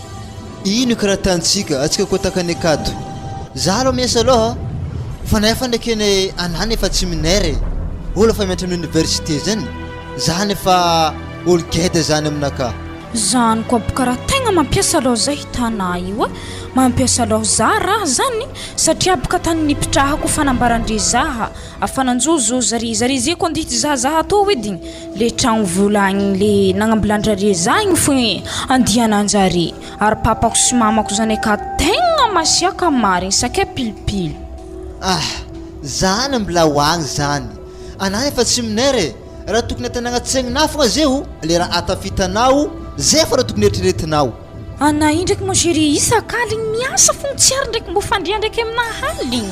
ino karaha tantsika atsika koa takany akato za aloha miasa aloha fa nefa ndraiky eny anany efa tsy minaire olo fa mianatra amin'ny université zany zany efa olo geda zany aminaka zany koa boka raha tegna mampiasa aloha zay hitanà io mampiasa aloha za raha zany satria boka tany nipitrahako fanambarandre zaha afananjozo zary zay koa andity zaha atao ediny le tragno volagny le nagnambolandrare za igny fogna andiananjare ary papako sy mamako zany ka tegna masiaka marigny sakay pilipily zany mbola hoagny zany anany efa tsy minaire raha tokony atanagna tsaigninao fogna zeo le raha atafitanao zay fa raha tokony eritreretinao ana io ndraiky mo chérie isakaligny miasa fogna tsy ary ndraiky mbo fandria ndraiky amina haligny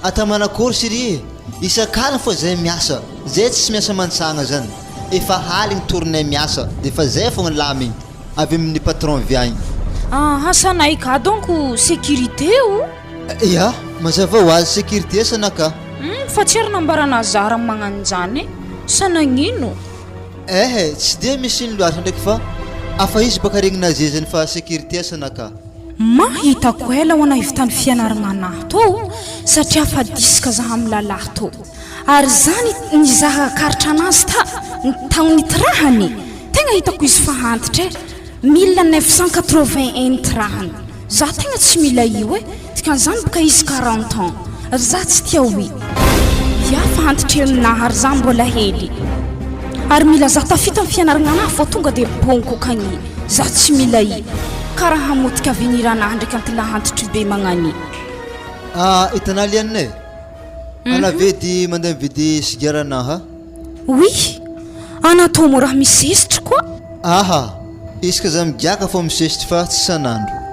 ata manakory chérie isakaligny fa zay miasa zay tsy miasa mantsagna zany efa haligny tournée miasa de fa zay fogna lamigny avy amin'ny patron viagny hasanay ka donc sécurité ya mazava ho azy sécurité sanaka fa tsy ary nambarana zara magnano zany sanagnino tsy de misy ino loatra ndraiky fa afa izy baka regny nazezany fa sécurité sanaka mahitako ela ho anay vitany fianaragna anahy to satria fa disika zaha amin'ny lalahy to ary zany nizaha karitra anazy tagno nitrahany tegna hitako izy fa antitra 1981 trahany za tegna tsy mila io tikan'izany boka izy 40 ans ary za tsy tia hoe fa antitra aminahy ary za mbola hely ary mila za tafita amin'ny fianaragna anahy fa tonga de bonko kagny za tsy mila karaha hamotika aveniranahy ndraiky antylahantitry be magnany hitanao lianine anavedy mandeha mividy sigaranaha anatao mo raha misesitry koa isaka za migiaka fô misesitry fa tsy sanandro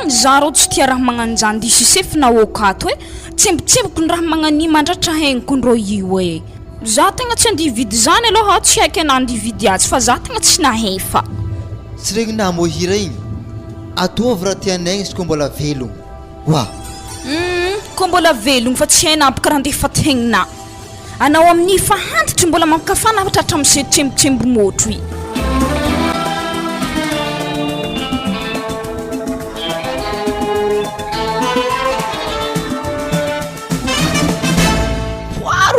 za rô tsy tia raha magnano zany diso isefina okato tsembotsemboky ny raha magnani mandratra haigniko ndrô io za tegna tsy andia hividy zany aloha tsy haiko ana andia hividy azy fa za tegna tsy nahefa tsy regny namohira igny ataovy raha tianay izy ko mbola velogno ko mbola velogno fa tsy hainabo karaha andeha fa tegnina anao amin'ny fa hantitry mbola mankafana atratra mise tsembotsembo motro i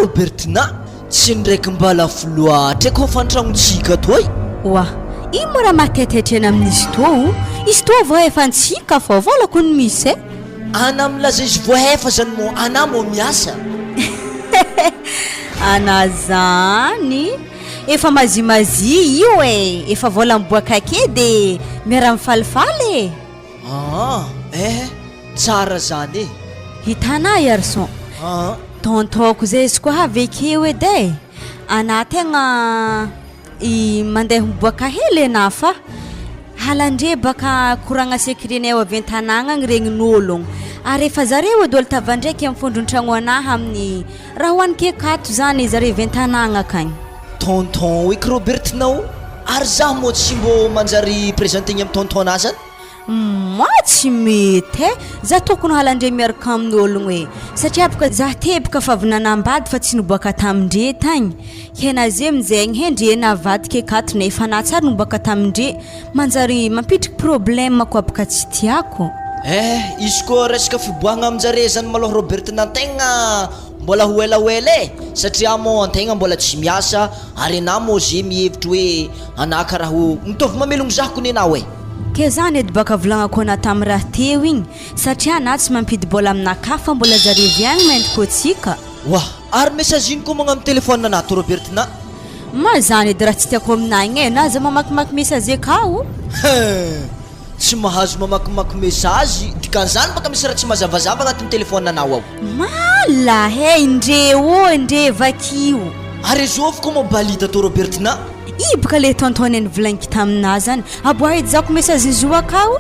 Robertina tsy ndraiky mbala foloatra ko fantragnontsika toy ino mo raha mahataitaitra amin'izy to izy to vao efa ntsika fao volako ny misy e ana milaza izy voaefa zany mo ana mo miasa ana zany efa mazimazi io e efa vola miboaka ke de miara mifalifaly tsara zany e hitana garçon tontoko zay izy koa avekeo edy e ana tegna mandeha miboaka hely ana fa halandre baka koragna sekrenay avy an-tanàgna agny regnin'ologno ary efa zareo edy olo tavandraiky amin'ny fondron-tragno anahy amin'ny raha hoanike kato zany zareo avy an-tanàgna akagny tonton eky robertinao ary zaho mo tsy mbo manjary présentegny amin'ny tonton-na zany ma tsy mety e za tokony halandre miaraka amin'ologno e satria boka za tebaka fa avy nanambady fa tsy niboaka tamindre tagny kena zay mizegny hendre navadika kato nefa natsary niboaka tamindre manjary mampitriky problème koa boka tsy tiako izy koa resaka fiboahagna aminjare zany maloha robertina antegna mbola hoelahoela e satria mo antegna mbola tsy miasa ary ana mo ze mihevitra hoe ana karaha mitovy mamelogno zahako ny anao e ke zany edy baka volagnako ana tamin'ny raha teo igny satria na tsy mampidy bola aminaka fa mbola zare viagny maindriko atsika wah ary message iny koa magna amin'ny telefône anato robertina ma zany edy raha tsy tiako aminagny e na za mamakimaky message akao tsy mahazo mamakimaky message dikan'izany baka misy raha tsy mazavazava agnatin'ny telefône anao ao mala he indre vakio ary zovy koa mo balita to robertina ibaka le tontony ny volagniko tamina zany aboa edy zako message izo akao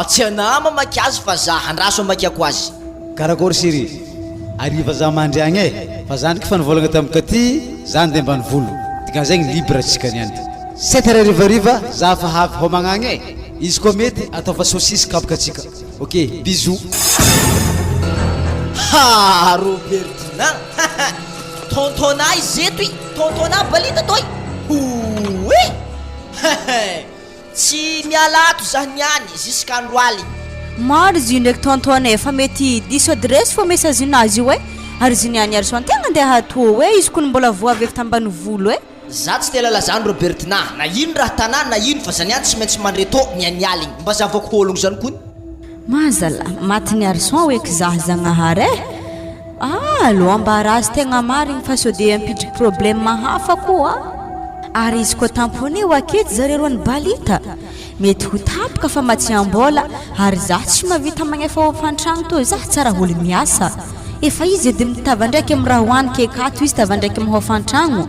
tsy ana mamaky azy fa za andraso amakiako azy karakory siri ariva za mandry agny e fa zany fa nivolagna tamika ty zany de mbany volo dikan'izagny libre atsika niany 7 heures rivariva za fa havy homagna agny e izy koa mety ataova saucisse kabaka atsika ok bisous robertina tontona izeto i tontona balita toy tsy mialato zah niany jusqu'andro aly maro izy io ndraiky tontona efa mety diso adresse fo message nazy io e ary izy niany ary so tegna andeha atô e izy kony mbola voavy efa tambany volo e za tsy tela lazany robertina na ino raha tanà na ino fa zany any tsy maintsy mandretô nianialigny mba zavako ologno zany kony mazala matiny arson oeky zah zagnahary e lo ambarazy tegna marigny fa so de ampitriky problème hafa koa ary izy koa tampone ho aketo zare roa ny balita mety ho tapaka fa matsiambola ary zah tsy mavita magnefa hofantragno to zah tsara olo miasa efa izy edy mitavandraiky amin'ny raha hoaniky akato izy tavandraiky amin'ny hofantragno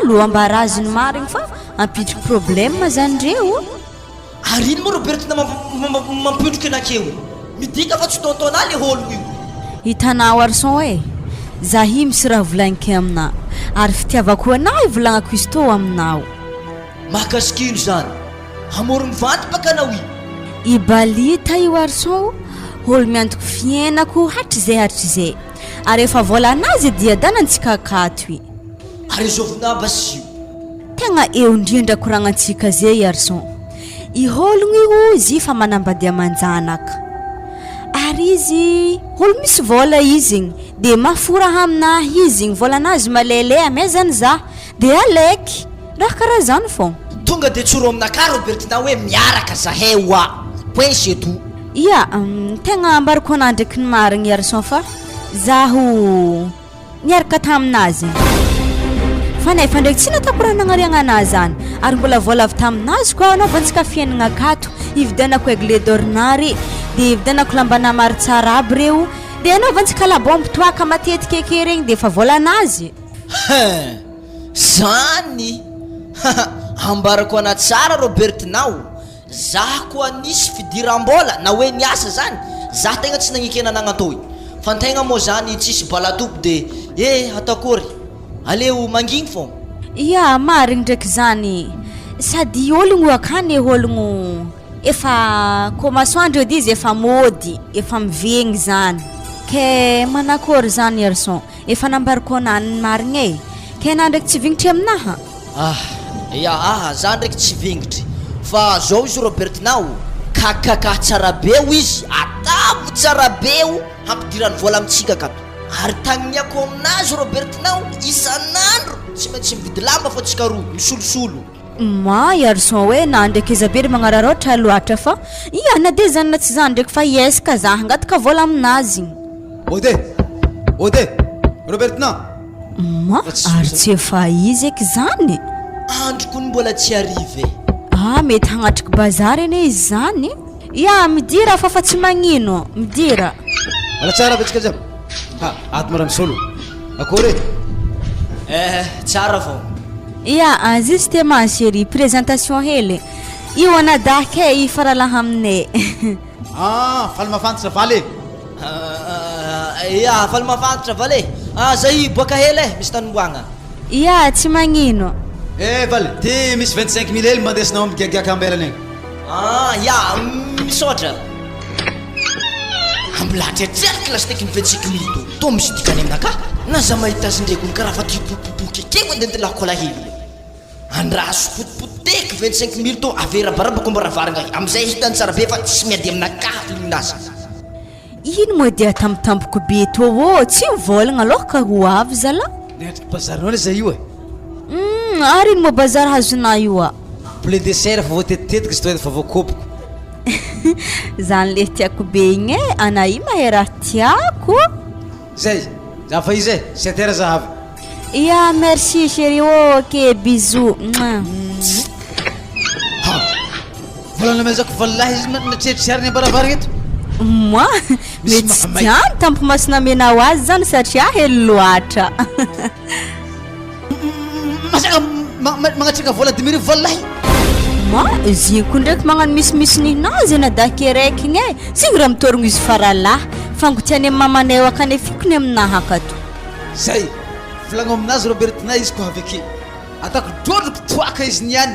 lo ambaraziny marigny fa ampitriky problème zany reo ary ino mo robertina mampindroky anakeo midika fa tsy tontona le ologno io hitanao arson e zah i misy raha volagniko amina ary fitiavako anao volagnako izy tô aminao mahakasikino zany amorogny vanty baka anao i balita io arson olo miantoko fiainako hatry zay ary efa vola anazy dia danantsika akato i ary zovina basio tegna eo indrindra koragnatsika zay arson i ologno io izy fa manambady amanjanaka ary izy olo misy vola izy igny de mafora aminahy izy igny vola anazy malele amezany zah de aleky raha karaha zany fô tonga de tsoro aminaka robertina hoe miaraka zahay oa point c'est tout ia tegna ambarako anah ndraiky ny marigny arson fa zaho niaraka taminazy fa nefa ndraiky tsy natako raha nagnariagna anazy zany ary mbola vola avy taminazy koa anaovantsika fiainagna akato ividianako aigle d'ornary de ividianako lambana maro tsara aby reo de anaovantsika labomby toaka matetika eke regny de efa vola anazy zany ambarako ana tsara robertinao zah koa nisy fidiram-bola na hoe niasa zany zah tegna tsy nagnekena nagnatoy fa tegna moa zany tsisy balatopo de ataokory aleo mangigny fô ia marigny ndraiky zany sady ologno akany ologno efa komasoandro edy izy efa mody efa mivegny zany ke manakory zany arson efa nambarako anany marigny e ke na ndraiky tsy vignitry aminaha za ndraiky tsy vignitry fa zao izy robertinao kakaka tsara beo izy atavo tsara beo hampidirany vola amitsika akato ary tagniniako aminazy robertinao isan'andro tsy maintsy mividy lamba fa tsika roa misolosolo ma garçon hoe na ndraiky izy be ry magnararoatra loatra fa na de zany na tsy zany ndraiky fa iesaka za hangataka vola aminazy ode Robertina ma ary tsy efa izy eky zany andro kony mbola tsy arive mety hagnatriky bazary ene izy zany midira fa tsy magnino midira ala tsara betsika jiaby ato mara misolo akory tsara fô justement chéri présentation hely io anadaka i faralaha aminay faly mafantatra valy faly mafantatra valy zay boaka hely misy tanomboagna tsy magnino valy ty misy 25 000 hely mandesinao amy giagiaka ambelany misotra ambilatriatriaraka lasiteky mivetsika mito to misy dikany aminaka na za mahita azy ndraiky karaha fa tipopopokeky andentilako lahely andraso potipoteky 25 000 to averabarabako mba ravaragna amizay hitany tsara be fa tsy miady aminaka fiminazy ino moa dia tampotampoky be to tsy mivolagna aloha ka ho avy zala netriky bazarinao le zay io ary ino moa bazary hazona io poulet de serre fa voatetitetika izy to fa voakopoko zany le tiako be igny ana i mahay raha tiako zay za fa izy 7 heures za avy merci chéri ok bisous volana mazako vallahi izy natreritry ariny baravaragna eto moi mety tsy tiany tampomasina menao azy zany satria hely loatra masaka magnatrika vola 10 000 vallahi izy ko ndraiky magnano misimisy ninazy nadake raiky igny signy raha mitorogno izy faralahy fangotiany amin'ny mamanay akany fikony aminahy akato zay volagno aminazy Robertina izy ko avy ake atako drôdroko toaka izy niany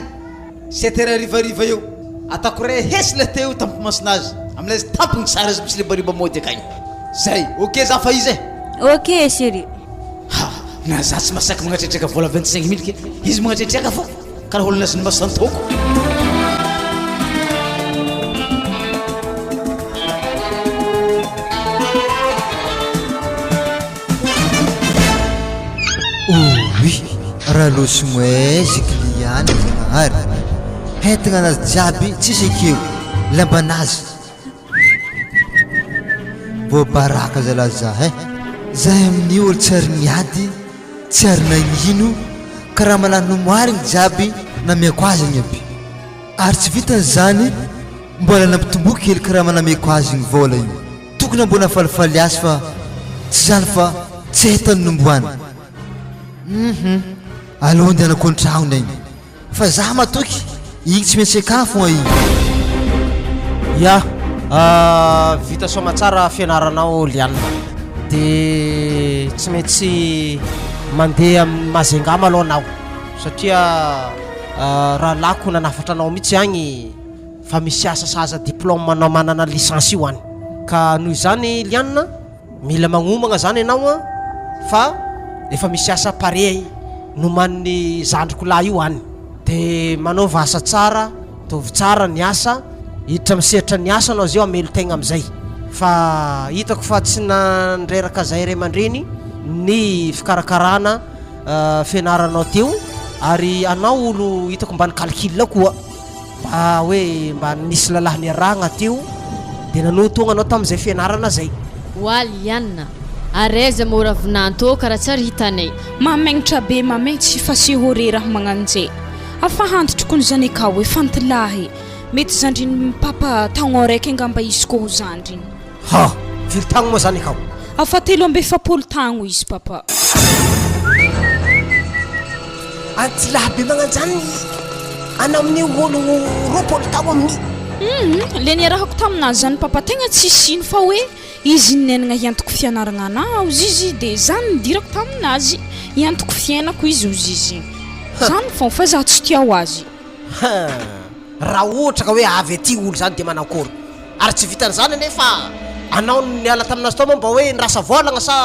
7 heures arivariva eo atako ray hesy le teo tampomasinazy amina izy tampony tsara izy misy le bariba mody akagny zay ok za fa izy ok chéri na za tsy masaky magnatritraka vola 25 000 ke izy magnatritraka fô karaha olona azy ny masantoko raha loso moezy kliany ary hetagna anazy jiaby tsisy akeo lambanazy voabaraka zala za zahay amin'ny olo tsy ary miady tsy ary nagnino karaha malano moarigny jiaby namiako azy igny aby ary tsy vitany zany mbola nampitomboky kely karaha manameko azy igny vola igny tokony ambona falifaly azy fa tsy zany fa tsy hetany nomboany aloha andehanako an-tragno igny fa za matoky igny tsy maintsy akagny fogna igny vita soma tsara fianaranao lianina de tsy maintsy mandeha amin'ny mazengama aloha anao satria raha lako nanafatra anao mihitsy agny fa misy asa saza diplôme manao manana licence io any ka noho izany lianina mila magnomagna zany ianao fa efa misy asa pare noman'ny zandriko lahy io any de manaova asa tsara tovy tsara ny asa hiditra misehatra ny asa anao zay amelo tegna amizay fa hitako fa tsy nandreraka zay ray aman-dreny ny fikarakarana fianaranao teo ary anao olo hitako mba ny calcul koa mba hoe mba nisy lalahy niarahagna teo de nanotogna anao tam'izay fianarana zay Waliana areza mora vinanto karaha tsara hitanay mamagnitra be mamay tsy fasihore raha magnanjay afa hantitra kony zany ka hoe fantilahy mety zandriny papa tagno raiky angamba izy ko zandriny firy tagno moa zany kao afa 3 tagno izy papa antilahy be magnanjany anao amin'ny ologno 2 tagno amin'ny le niarahako taminazy zany papa tegna tsy siny fa hoe izy nenagna hiantoko fianaragna anao izy de zany nidirako taminazy hiantoko fiainako izy izy zany fô fa za tsy tia azy raha ohatra ka hoe avy aty olo zany de manakory ary tsy vitany zany nefa anao niala taminazy tao mba hoe nirasa volagna sa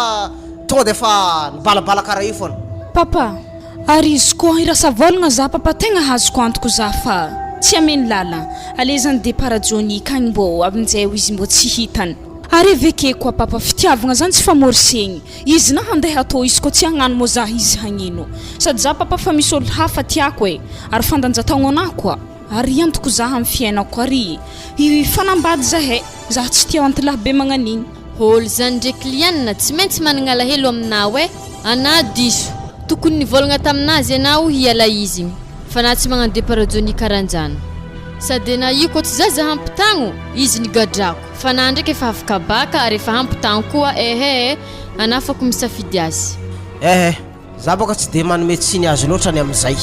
tonga de fa nibalabala karaha io foana papa ary izy koa irasa volagna za papa tegna azoko antoko za fa tsy ameny lala ale zany de parajonika agny mbô aminjay izy mbô tsy hitany ary aveke koa papa fitiavagna zany tsy famorisegny izy na handeha atao izy koa tsy hagnano mo zah izy hagnino sady za papa fa misy olo hafa tiako e ary fandanjatagno anah koa ary antoko za amin'ny fiainako ary fanambady zahay za tsy tia antolahy be magnan'igny olo zany ndraiky lianina tsy maintsy managna alahelo aminao e anah diso tokony nivolagna taminazy ianao hiala izy igny fa na tsy magnano déparadoni karanjany sady na io koa tsy zaza hampitagno izy nigadrako fa na ndraiky efa afaka baka ary efa hampitagno koa anah fako misafidy azy za boka tsy de manome tsiny azy loatra ny amin'izay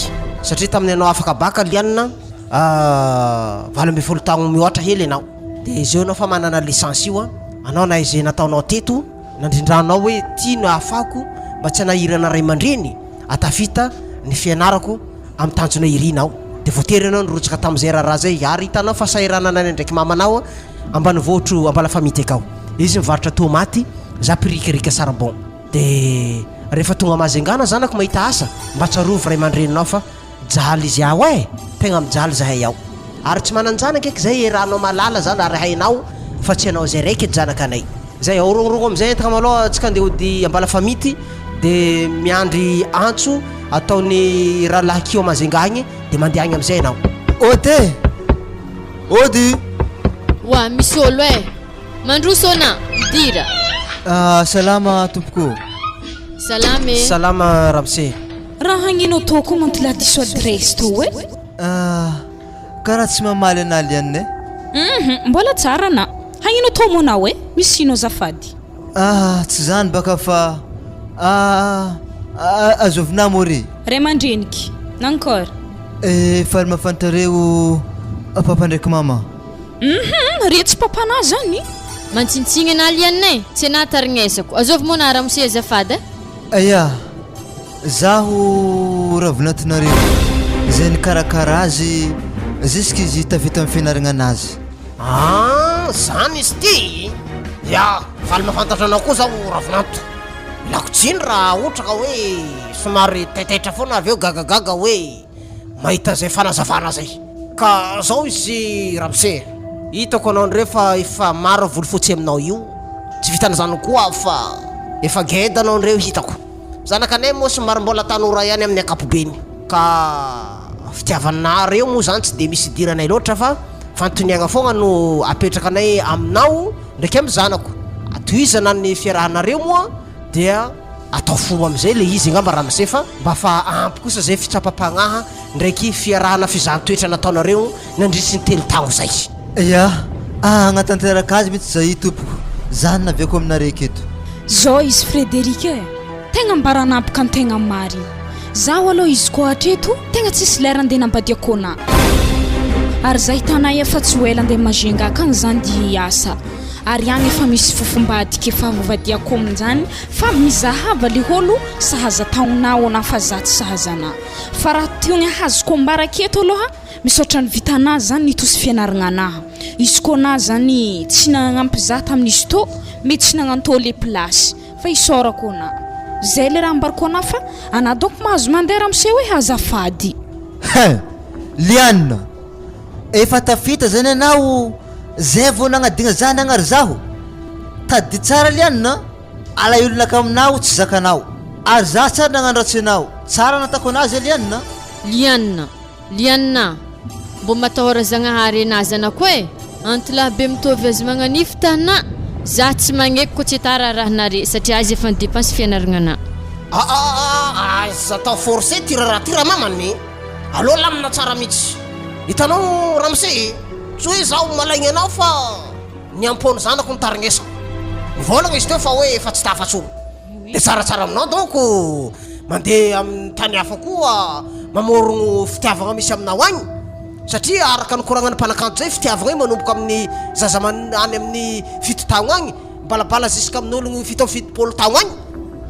satria tamin'ny anao afaka baka lianina 20 tagno mihoatra hely anao de zeo anao fa manana licence io anao na izay nataonao teto nandrindranao hoe tia no afako mba tsy anahirana ray aman-dreny atafita ny fianarako amin'ny tanjona irinao de voatery anao nirotsaka tamin'izay raha zay ary hitanao fa sahiranana ny ndraiky mamanao ambany voatro ambala famity akao izy mivarotra tomaty za pirikirika sarbon de rehefa tonga mazengana zanako mahita asa mba tsarovy ray aman-dreninao fa jaly izy aho tegna mijaly zahay ao ary tsy mananjanaka eky zay rahanao malala zany ary hainao fa tsy anao zay raiky janakanay zay aorongorogo amizay entaka maloha tsika andeha ody ambala famity de miandry antso ataony rahalahy kio mazengagny de mandeha agny amizay anao ody wa misy olo mandroso ana midira salama tompoko salama ramse raha hagnino toko mantolahy diso adresse to karaha tsy mamaly anah lianina mbola tsara na hagnino to monao misy ino azafady tsy zany baka fa azovina mory ray aman-dreniky nankôry faly mafantareo papa ndraiky mama re tsy papanah zany mantsintsiny anah lianina tsy anah tarignesako azovy mona raha mose azafady aya zaho ravinatinareo zay nikarakara azy jusque izy tavita amin'ny fianaragna anazy zany izy ty ya faly mafantatra anao koa zaho ravinato lako tsiny raha ohatra ka hoe somary taitaitra foana avy eo gagagaga hoe mahita zay fanazavana zay ka zao izy ramse hitako anao ndre fa efa maro volo fotsy aminao io tsy vitana zany koa fa efa geda anao ndreo hitako zanakanay moa somary mbola tanora ihany amin'ny akapobeny ka fitiavanareo moa zany tsy de misy idiranay loatra fa fantoniagna foagna no apetraka anay aminao ndraiky amin'ny zanako atoizana ny fiarahanareo moa dia atao fo amizay le izy ngamba raha misefa mba fa ampy kosa zay fitsapapagnaha ndraiky fiarahana fizahatoetra nataonareo nandritsy ny telo tagno zay ya agnatanteraka azy mitsy zay tompoko zany naviako aminareo keto zao izy Frédéric tegna mbaranampika antegna mariny zaho aloha izy koa hatreto tegna tsisy lera andeha nambadiakona ary za hitanay efa tsy ho ela andeha mazenga akagny zany di hiasa ary agny efa misy fofombadika efa vovadiako amin'izany fa mizahava le olo sahaza taonao na fa za tsy sahazana fa raha tiogny ahazoko ambaraketo aloha misaotra ny vitanazy zany nitosy fianaragna anaha izy koa na zany tsy nagnampy za tamin'izy to mety tsy nagnanto le plasy fa isorako na zay le raha ambarako ana fa ana donc mahazo mandeha ramose hoe azafady lianina efa tafita zany anao zay vao nagnadigna zany agnary zaho tady tsara lianina alaolonaka aminao tsy zakanao ary za tsara nagnandratsy anao tsara natako anazy lianina mbo matahora zagnahary anazy anako antolahy be mitovy azy magnanify tana za tsy magneky ko tsy tara rahanare satria azy efa nidepansy fianaragna ana za tao forcé tiraraha tira mamany aloha lamina tsara mihitsy hitanao ramse tsy hoe zaho malaigny anao fa ny ampony zanako nitarignesako mivolagna izy teo fa hoe efa tsy tafatso de tsaratsara aminao donc mandeha amin'ny tany hafa koa mamorogno fitiavagna misy aminao agny satria araka nikoragnany mpanakanto zay fitiavagna manomboka amin'ny zazamany any amin'ny fito tagno agny balabala jusque amin'ologno fito amin'ny fitopolo tagno agny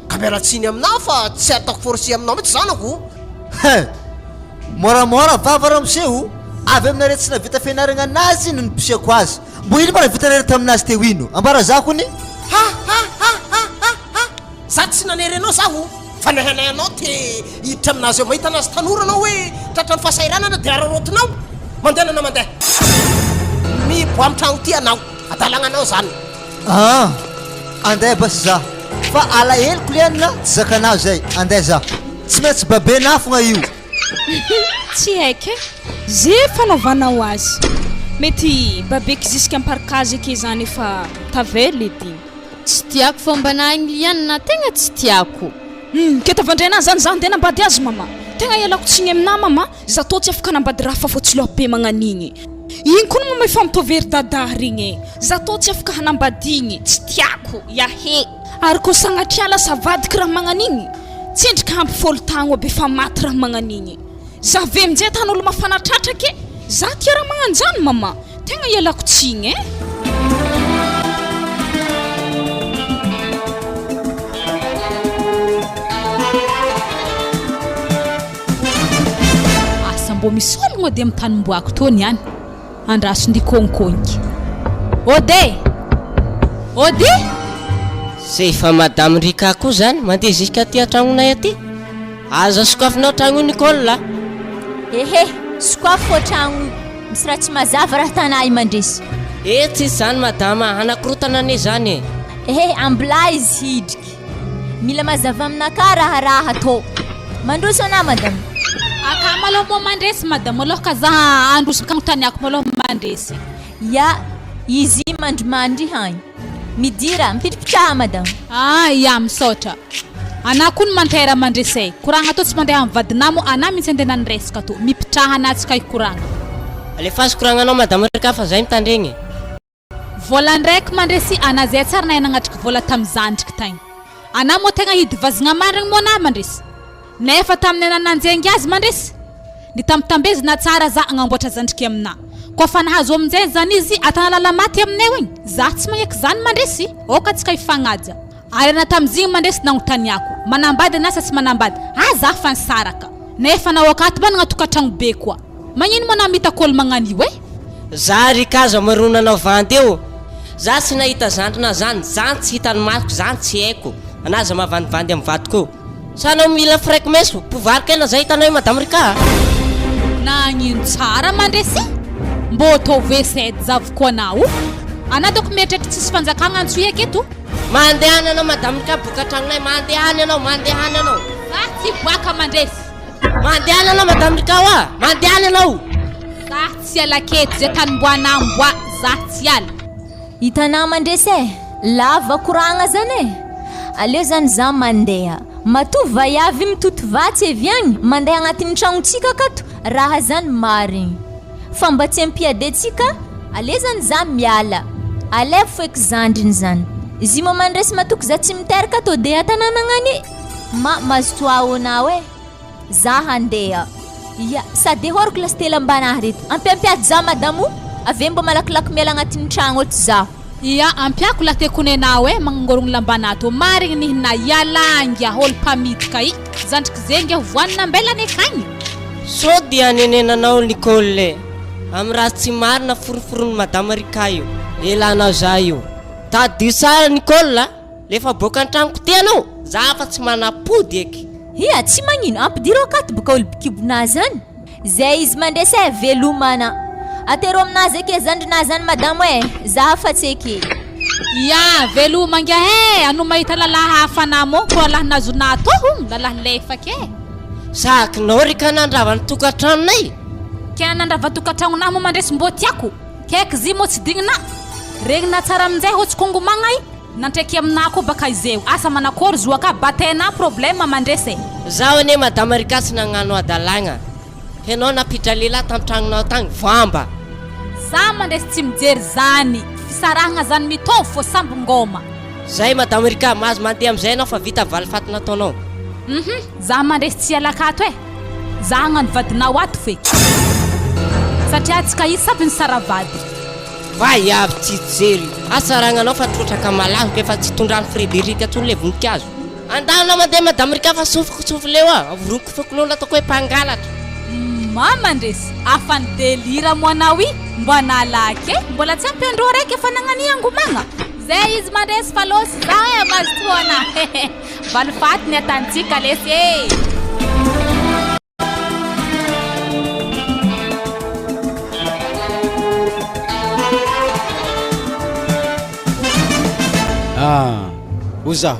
ka mialatsiny aminao fa tsy ataoko forcé aminao mihitsy zanako moramora vava ramoseo avy aminare tsy navita fianaragna anazy no niposiako azy mbo ino mba navitanare taminazy teo ino ambara zako ni za tsy nanery anao zaho fa nahanay anao te hiditra aminazy eo mahita anazy tanora anao hoe tratrany fahasahiranana de ararotinao mandeha nana mandeha mibo amin'ny tragno ty anao adalagna anao zany Andeha basy za fa alaheloko lianina tsy zakanao zay andeha za tsy maintsy babena fogna io tsy haiko zay fanaovanao azy mety babeko ziska amparikazy ake zany efa tavela edy tsy tiako fomba igny lianina tegna tsy tiako ke tavandraina zany zany tena nambady azy mama tegna ialako tsigny amina mama za tô tsy afaka nambady raha fa fô tsy loha be magnan'igny igny koa mama efa mitovy dada regny za tô tsy afaka hanambadigny tsy tiako yahe ary koa sagnatria lasa vadiky raha magnan'igny tsy endrika ampy fôlo tagno be fa maty raha magnan'igny za ve aminjay tan'olo mafanatratra ke za tia raha magnanjany mama tegna ialako tsigny mbô misy ologno edy amin'ny tanimboako tony ihany andraso ndi konkonky ody zay efa madame Rika koa zany mandeha ziska aty an-tragnonay aty aza sokafinao tragno Nicole ehe sokafo fô tragno misy raha tsy mazava raha tanay mandresy tsy zany madama anakorotana ane zany ehe ambila izy hidriky mila mazava aminaka raharaha tô mandroso ana madame aka maloha mo mandresy madame aloha ka za androso kagnotaniako maloha mandresy ya izy mandrimandry hagny midira mipitripitraha madame ya misaotra ana koa ny mantera mandresay koragna atao tsy mandeha amin'ny vadinamo ana mitsy andena nyresaka to mipitraha anatsika koragna alefazy koragnanao madame Rika fa zay mitandregny vola ndraiky mandresy ana zay tsara na nagnatriky vola tam'zandriky tagny ana mo tegna hidy vazigna mandrigny mo ana mandresy nefa tamin'ny nananjengy azy mandresy ny tamtambezina tsara za agnamboatra zandriky amina koa fa nahazo aminjay zany izy atana lala maty aminay igny za tsy magneky zany mandresy oka tsika ifagnaja ary ana tamzigny mandresy nagnotaniako manambady anasa tsy manambady za fa nsaraka nefa na okaty ba nagnatokatragno be koa magnino mo namitako olo magnanio za Rika maronanao vandy eo za tsy nahita zandrina zany tsy hitany masoko zany tsy haiko anaza mavandivandy amin'ny vadiko sana mila fraiky meso povarikena zay hitanao madame Rika nagnino tsara mandresy mbô tove sedy zavoko anao ana doko mietraiky tsisy fanjakagna antsoy aketo mandehany anao madame Rika boka tragnonay mandehany anao za tsy boaka mandresy mandehany anao madame Rika mandehany anao za tsy ala keto zay tanimboana amboa za tsy ala hitanao mandresy lava koragna zany aleo zany za mandeha matovy vaiavy mitoto vatsy evy agny mandeha agnatin'ny tragnotsika akato raha zany marigny fa mba tsy ampiadetsika ale zany za miala alevo feky zandriny zany izy mo mandresy matoky za tsy miteraka to de atananagnany mazo toao anao za handeha ya sady horoko lastela ambanahy reto ampiampiady za madamo ave mba malakilaky miala agnatin'ny tragno oto za ya ampiako latekony anao magnangorogno lambana to marigny nihina ialangya holo pamitika zandriky zengy voanina ambelany akagny sody anenenanao Nicole amin'ny raha tsy marina foroforony madame Rika io elanao za io tadio sara Nicole lefa boka an-tragnoko ty anao za fa tsy manapody eky tsy magnino ampidiro akato boka olo bikibona zany zay izy mandresy velomana atero aminazy ake zandrina zany madamo za fa tsy eky ya velomanga ano mahita lalahy hafa namo koa lahy nazona toho lalahy lefake sakinao Rika nandravany tokantranonay ke nandrava tokantragno mo mandresy mbô tiako kaiky zy mo tsy dignina regnina tsara aminjay hotsy kongomagna nantraiky amina koa baka izeo asa manakory zoaka batena problème mandresy zaho ane madame Rika tsy nagnano adalagna henao napitra lehilahy tam'tragnonao tagny vamba za mandresy tsy mijery zany fisarahagna zany mitovy fô samby ngoma zay madame Rika mazo mandeha amizay anao fa vita valifaty nataonao za mandresy tsy alakato za hagnano vadinao ato feky satria tsika izy samby ny saravady vai avy tsy jery asaragnanao fa trotraka malahiko efa tsy tondrany Frédéric atsony le voninkazo andanao mandeha madame Rika fa sofoko leo avoroko fokololo ataoko hoe mpangalatra mandresy afany delira mo anao mbo nalaky mbola tsy ampendro raiky efa nagnani angomagna zay izy mandresy fa losy za mazy toana valifaty ny atantsika lesy Ozaho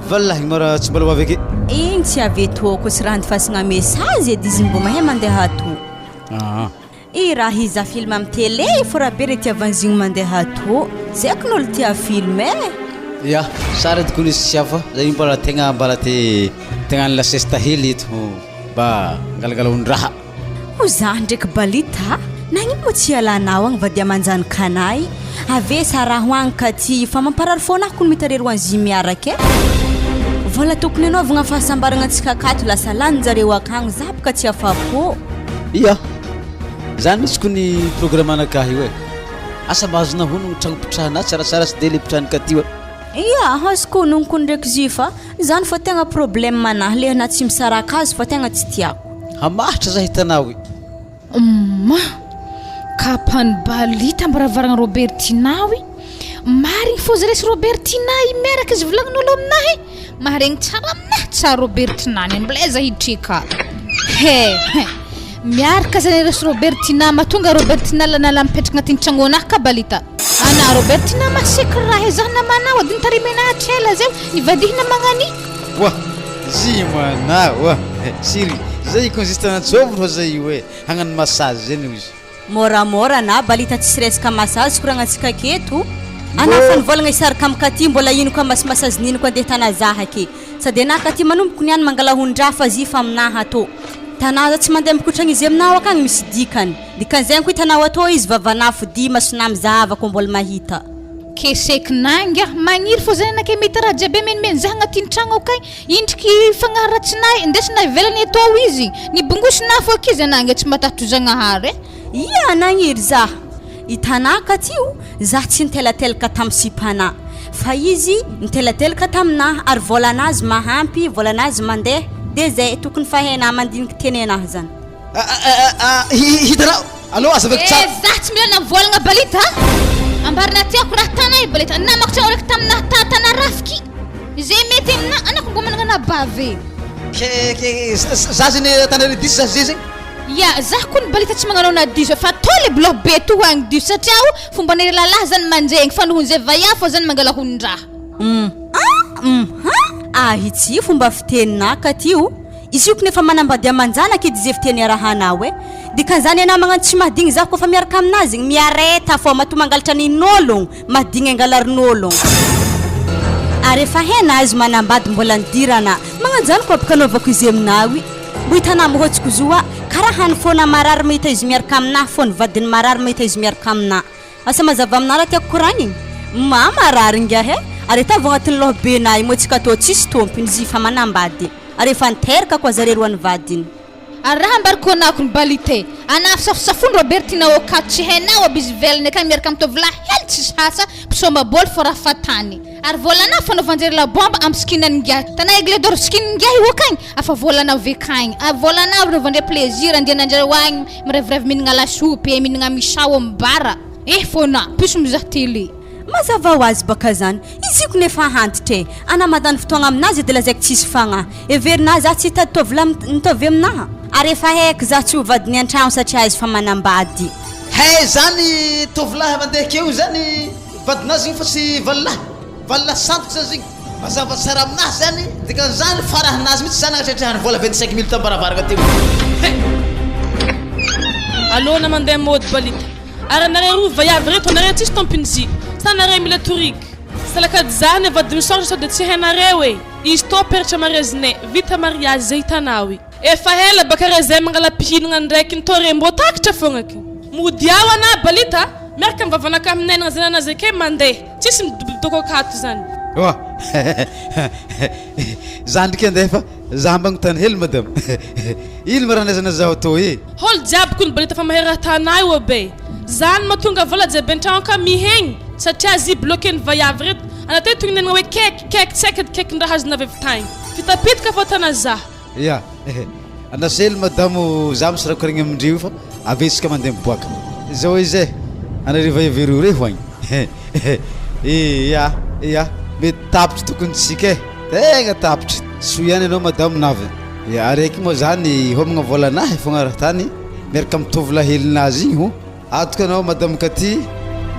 vallahy mara tsy mbola avake igny tsy avy toko sy raha andifasagna message edy izy mbo mahay mandeha to i raha iza film am télé fo raha be retiavan'izigny mandeha to zaiko n'olo tia film ya sara edy koa nisy hafa zay mbola tegna mbala tegna ny lasesta hely eto mba ngalagalaon-draha ho za ndraiky balita nagnino mo tsy alanao agny vady amanjany kanay ave sara hoagny ka ty fa mamparary foanahy kono mitarery hoan'izy miaraka vola tokony anaovagna fahasambaragna antsika akato lasa lany zareo akagny za boka tsy afapô iya zany misy koa ny programme anakahy io asa mahazona hono tragnompitrahana tsaratsara sy de le pitrahany ka ty ia azoko hononoko ndraiky zy fa zany fa tegna problème manahy le na tsy misaraka azy fa tegna tsy tiako hamahitra za hitanao kapany balita mbaravaragna Robertina marigny fô zaresy Robertina miaraka izy volagnin'olo aminahy maharegny tsara aminahy tsara Robertina ny mbola za hitrika miaraka zany resy Robertina mahatonga Robertina lanala mipetraka agnatin'ny tragno anahy ka balita ana Robertina masiky raha zah namanao adiny tarimena trela zay nivadihina magnani wa zy manao siri zay consistana tsovro zay hoe hagnano massage zany izy moramora na balita tsisy resaka massage koragnatsika keto anafa nivolagna isaraka amikaty mbola ino koa massage nino koa andeha tana zaha ake sady anaka ty manomboko niany mangalahon-draha fa zifa aminaha ato tanaza tsy mandeha mikotragna izy aminao akagny misy dikany dikan'izay koa hitanao atô izy vavanafo di masona mizavako mbola mahita keseky nangy magniry fô zany anake mety raha jiaby menimeny zaha agnatin'ny tragno akay indriky fagnaratsinay indesinay ivelany atô izy nibongosina fô akizy anangy tsy matatro zagnahary ia nagniry za hitanaka tio za tsy nitelatelaka tamin'ny sipana fa izy nitelatelaka taminahy ary volanazy mahampy volanazy mandeha de zay tokony fahena mandiniky teny anahy zany hitanao allo asa veko tsara za tsy milana volagna balita ambarina tiako raha tanay balita namako tsao raiky taminahy tatana rafiky zay mety amina anako mbo managna bave za zany tanare disy za zay ya za koa ny balita tsy magnanao na diso fa to le bloc be to hoagny diso satria fomba nary lalahy zany manjegny fa nohon'izay vaya fô zany mangalahon-draha itsy fomba fiteninaka tio izy io konefa manambady amanjanaka edy zay fiteny arahanao dikan'izany anao magnano tsy mahadigny za koa fa miaraka aminazy igny miareta fô mato mangalatra nin'ologno mahadigny angalarin'ologno ary efa hena azy manambady mbola nidirana magnano zany koa baka anaovako izy aminao mbo hitanao mihoatsiko zoa karaha ny fôna marary mahita izy miaraka aminahy fô ny vadiny marary mahita izy miaraka aminahy asa mazava aminah raha tiako koragniny marary ngiahe ary etavy agnatin'ny lohabenay mo tsika atao tsisy tompony izy fa manambady ary efa niteraka koa zare roany vadiny ary raha ambariko anako ny balite ana fisafosafony Robertina okato tsy hainao aby izy velany akagny miaraka mitovolahy hely tsisy hasa mpisomba bôly fô raha fatany ary volana fanaovanjery la bomba am skinany ngiahy tana aigle d'or skin ngiahy io akagny afa volana vekagny volana revendre plaisir andiananjare hoagny mirevirevy mihinagna lasopy mihinagna misao ambara fôna piso mizaha télé mazava ho azy baka zany izy iko nefa hantitra ana madany fotoagna aminazy de lazaiko tsisy fagna everina za tsy hitady tovila nitovy aminaha ary efa haiko za tsy ho vadiny an-tragno satria izy fa manambady zany tovolahy mandeha keo zany vadinazy igny fa sy valalahy santoka zany igny mazava tsara aminahy zany dikan'izany farahanazy mihitsy zany agnatratrahany vola 25 000 tambaravaraka teo allo na mandeha mody balita ary anareo roa vaiavy reto anareo tsisy tompony zy sanareo mila toriky salakady zany vadiny soratra sao de tsy hainareo izy tô peratra mariazinay vita mariage zay hitanao efa hela baka raha zay mangala-pihinagna ndraiky nitore mbo takatra fognaky mody ao ana balita miaraka mivavanaka aminay zany anazy ake mandeha tsisy midoko akato zany za ndraiky andeha fa za mbagnotany hely madame ino maranazana zaho atô holo jiaby koa ny balita fa mahay raha tanay io be zany mahatonga vola jiaby an-tragno ka mihegny satria zy bloqué ny vaiavy reto anatey tognonenagna hoe kaiky tsy haika kaikin-draha azona avy vitagny fitapitika fô tana za ya anasely madamo za misy raha koragny amindreo fa avetsika mandeha miboaka zao izy anareo vaiavy re hoagny ya mety tapitry tokony tsika tegna tapitry so ihany anao madamo navy araiky moa zany homagna volanahy fogna raha tany miaraka mitovy lahelinazy igny ho atoko anao madamo katy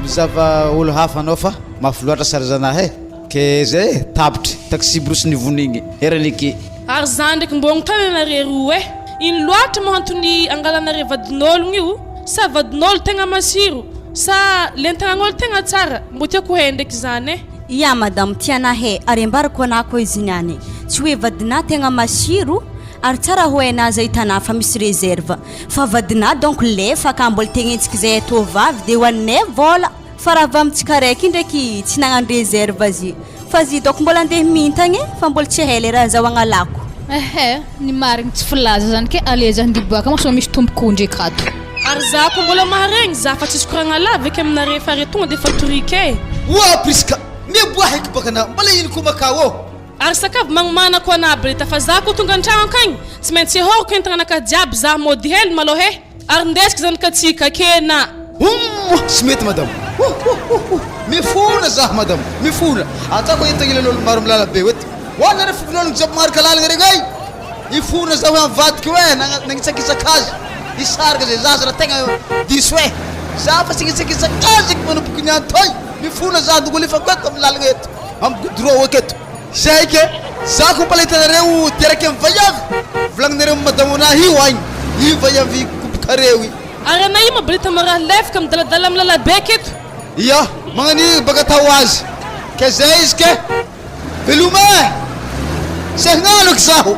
mizava olo hafa anao fa mafy loatra sary zanahy ke zay tapitry taxi brosiny vonigny eranike ary zany ndraiky mbo agnontany roa ino loatra mahantony angalanare vadin'ologno io sa vadin'olo tegna masiro sa lentegnan'olo tegna tsara mbo tiako he ndraiky zany ya madame tiana he ary ambarako anako izy niany tsy hoe vadina tegna masiro ary tsara ho hainazy ahitana fa misy réserve fa vadina donc lefa ka mbola tegnentsika zay atao vavy de hoaninay vola fa raha avy amintsika raiky ndraiky tsy nagnano réserve azy fa zy donc mbola andeha mintagny fa mbola tsy hay le raha zahoagna lako ny marigny tsy filaza zany ke aleza andiboaka mosoma misy tomboko ndraiky ato ary za ko mbola maharegny za fa tsisy koragna lava eky aminare fa re tonga de fa torike wa priska miboahaiky baka na mbola ino ko makao ary sakavy magnomana ko anaby reta fa za ko tonga an-tragno akagny tsy maintsy horoko entananaka jiaby za mody hely malo he ary ndesika zany katsika kena tsy mety madame mifona zah madame mifona atako entagn'ilan'olo maro milala be oety hoana re fivolologno jiaby maharaka lalagna regny ay ifona zaho amivadiky hoe nagnitsakitsaky azy isaraka zay zaza raha tegna diso hoe za fa signitsakitsaky azy eky manompoky niantoy mifona za ndogolefako eto amin'ny lalagna eto amin'ny godro aketo zay ke za ko mbala hitanareo tiaraky amin'ny vaiavy volagnanareo madamo anahy io agny io vaiavy kobokareo i ary ana io mabalita maraha lefaka midaladala amin'ny lalabe aketo ia magnani baka tao azy ke zay izy ke veloma sehnaloko zaho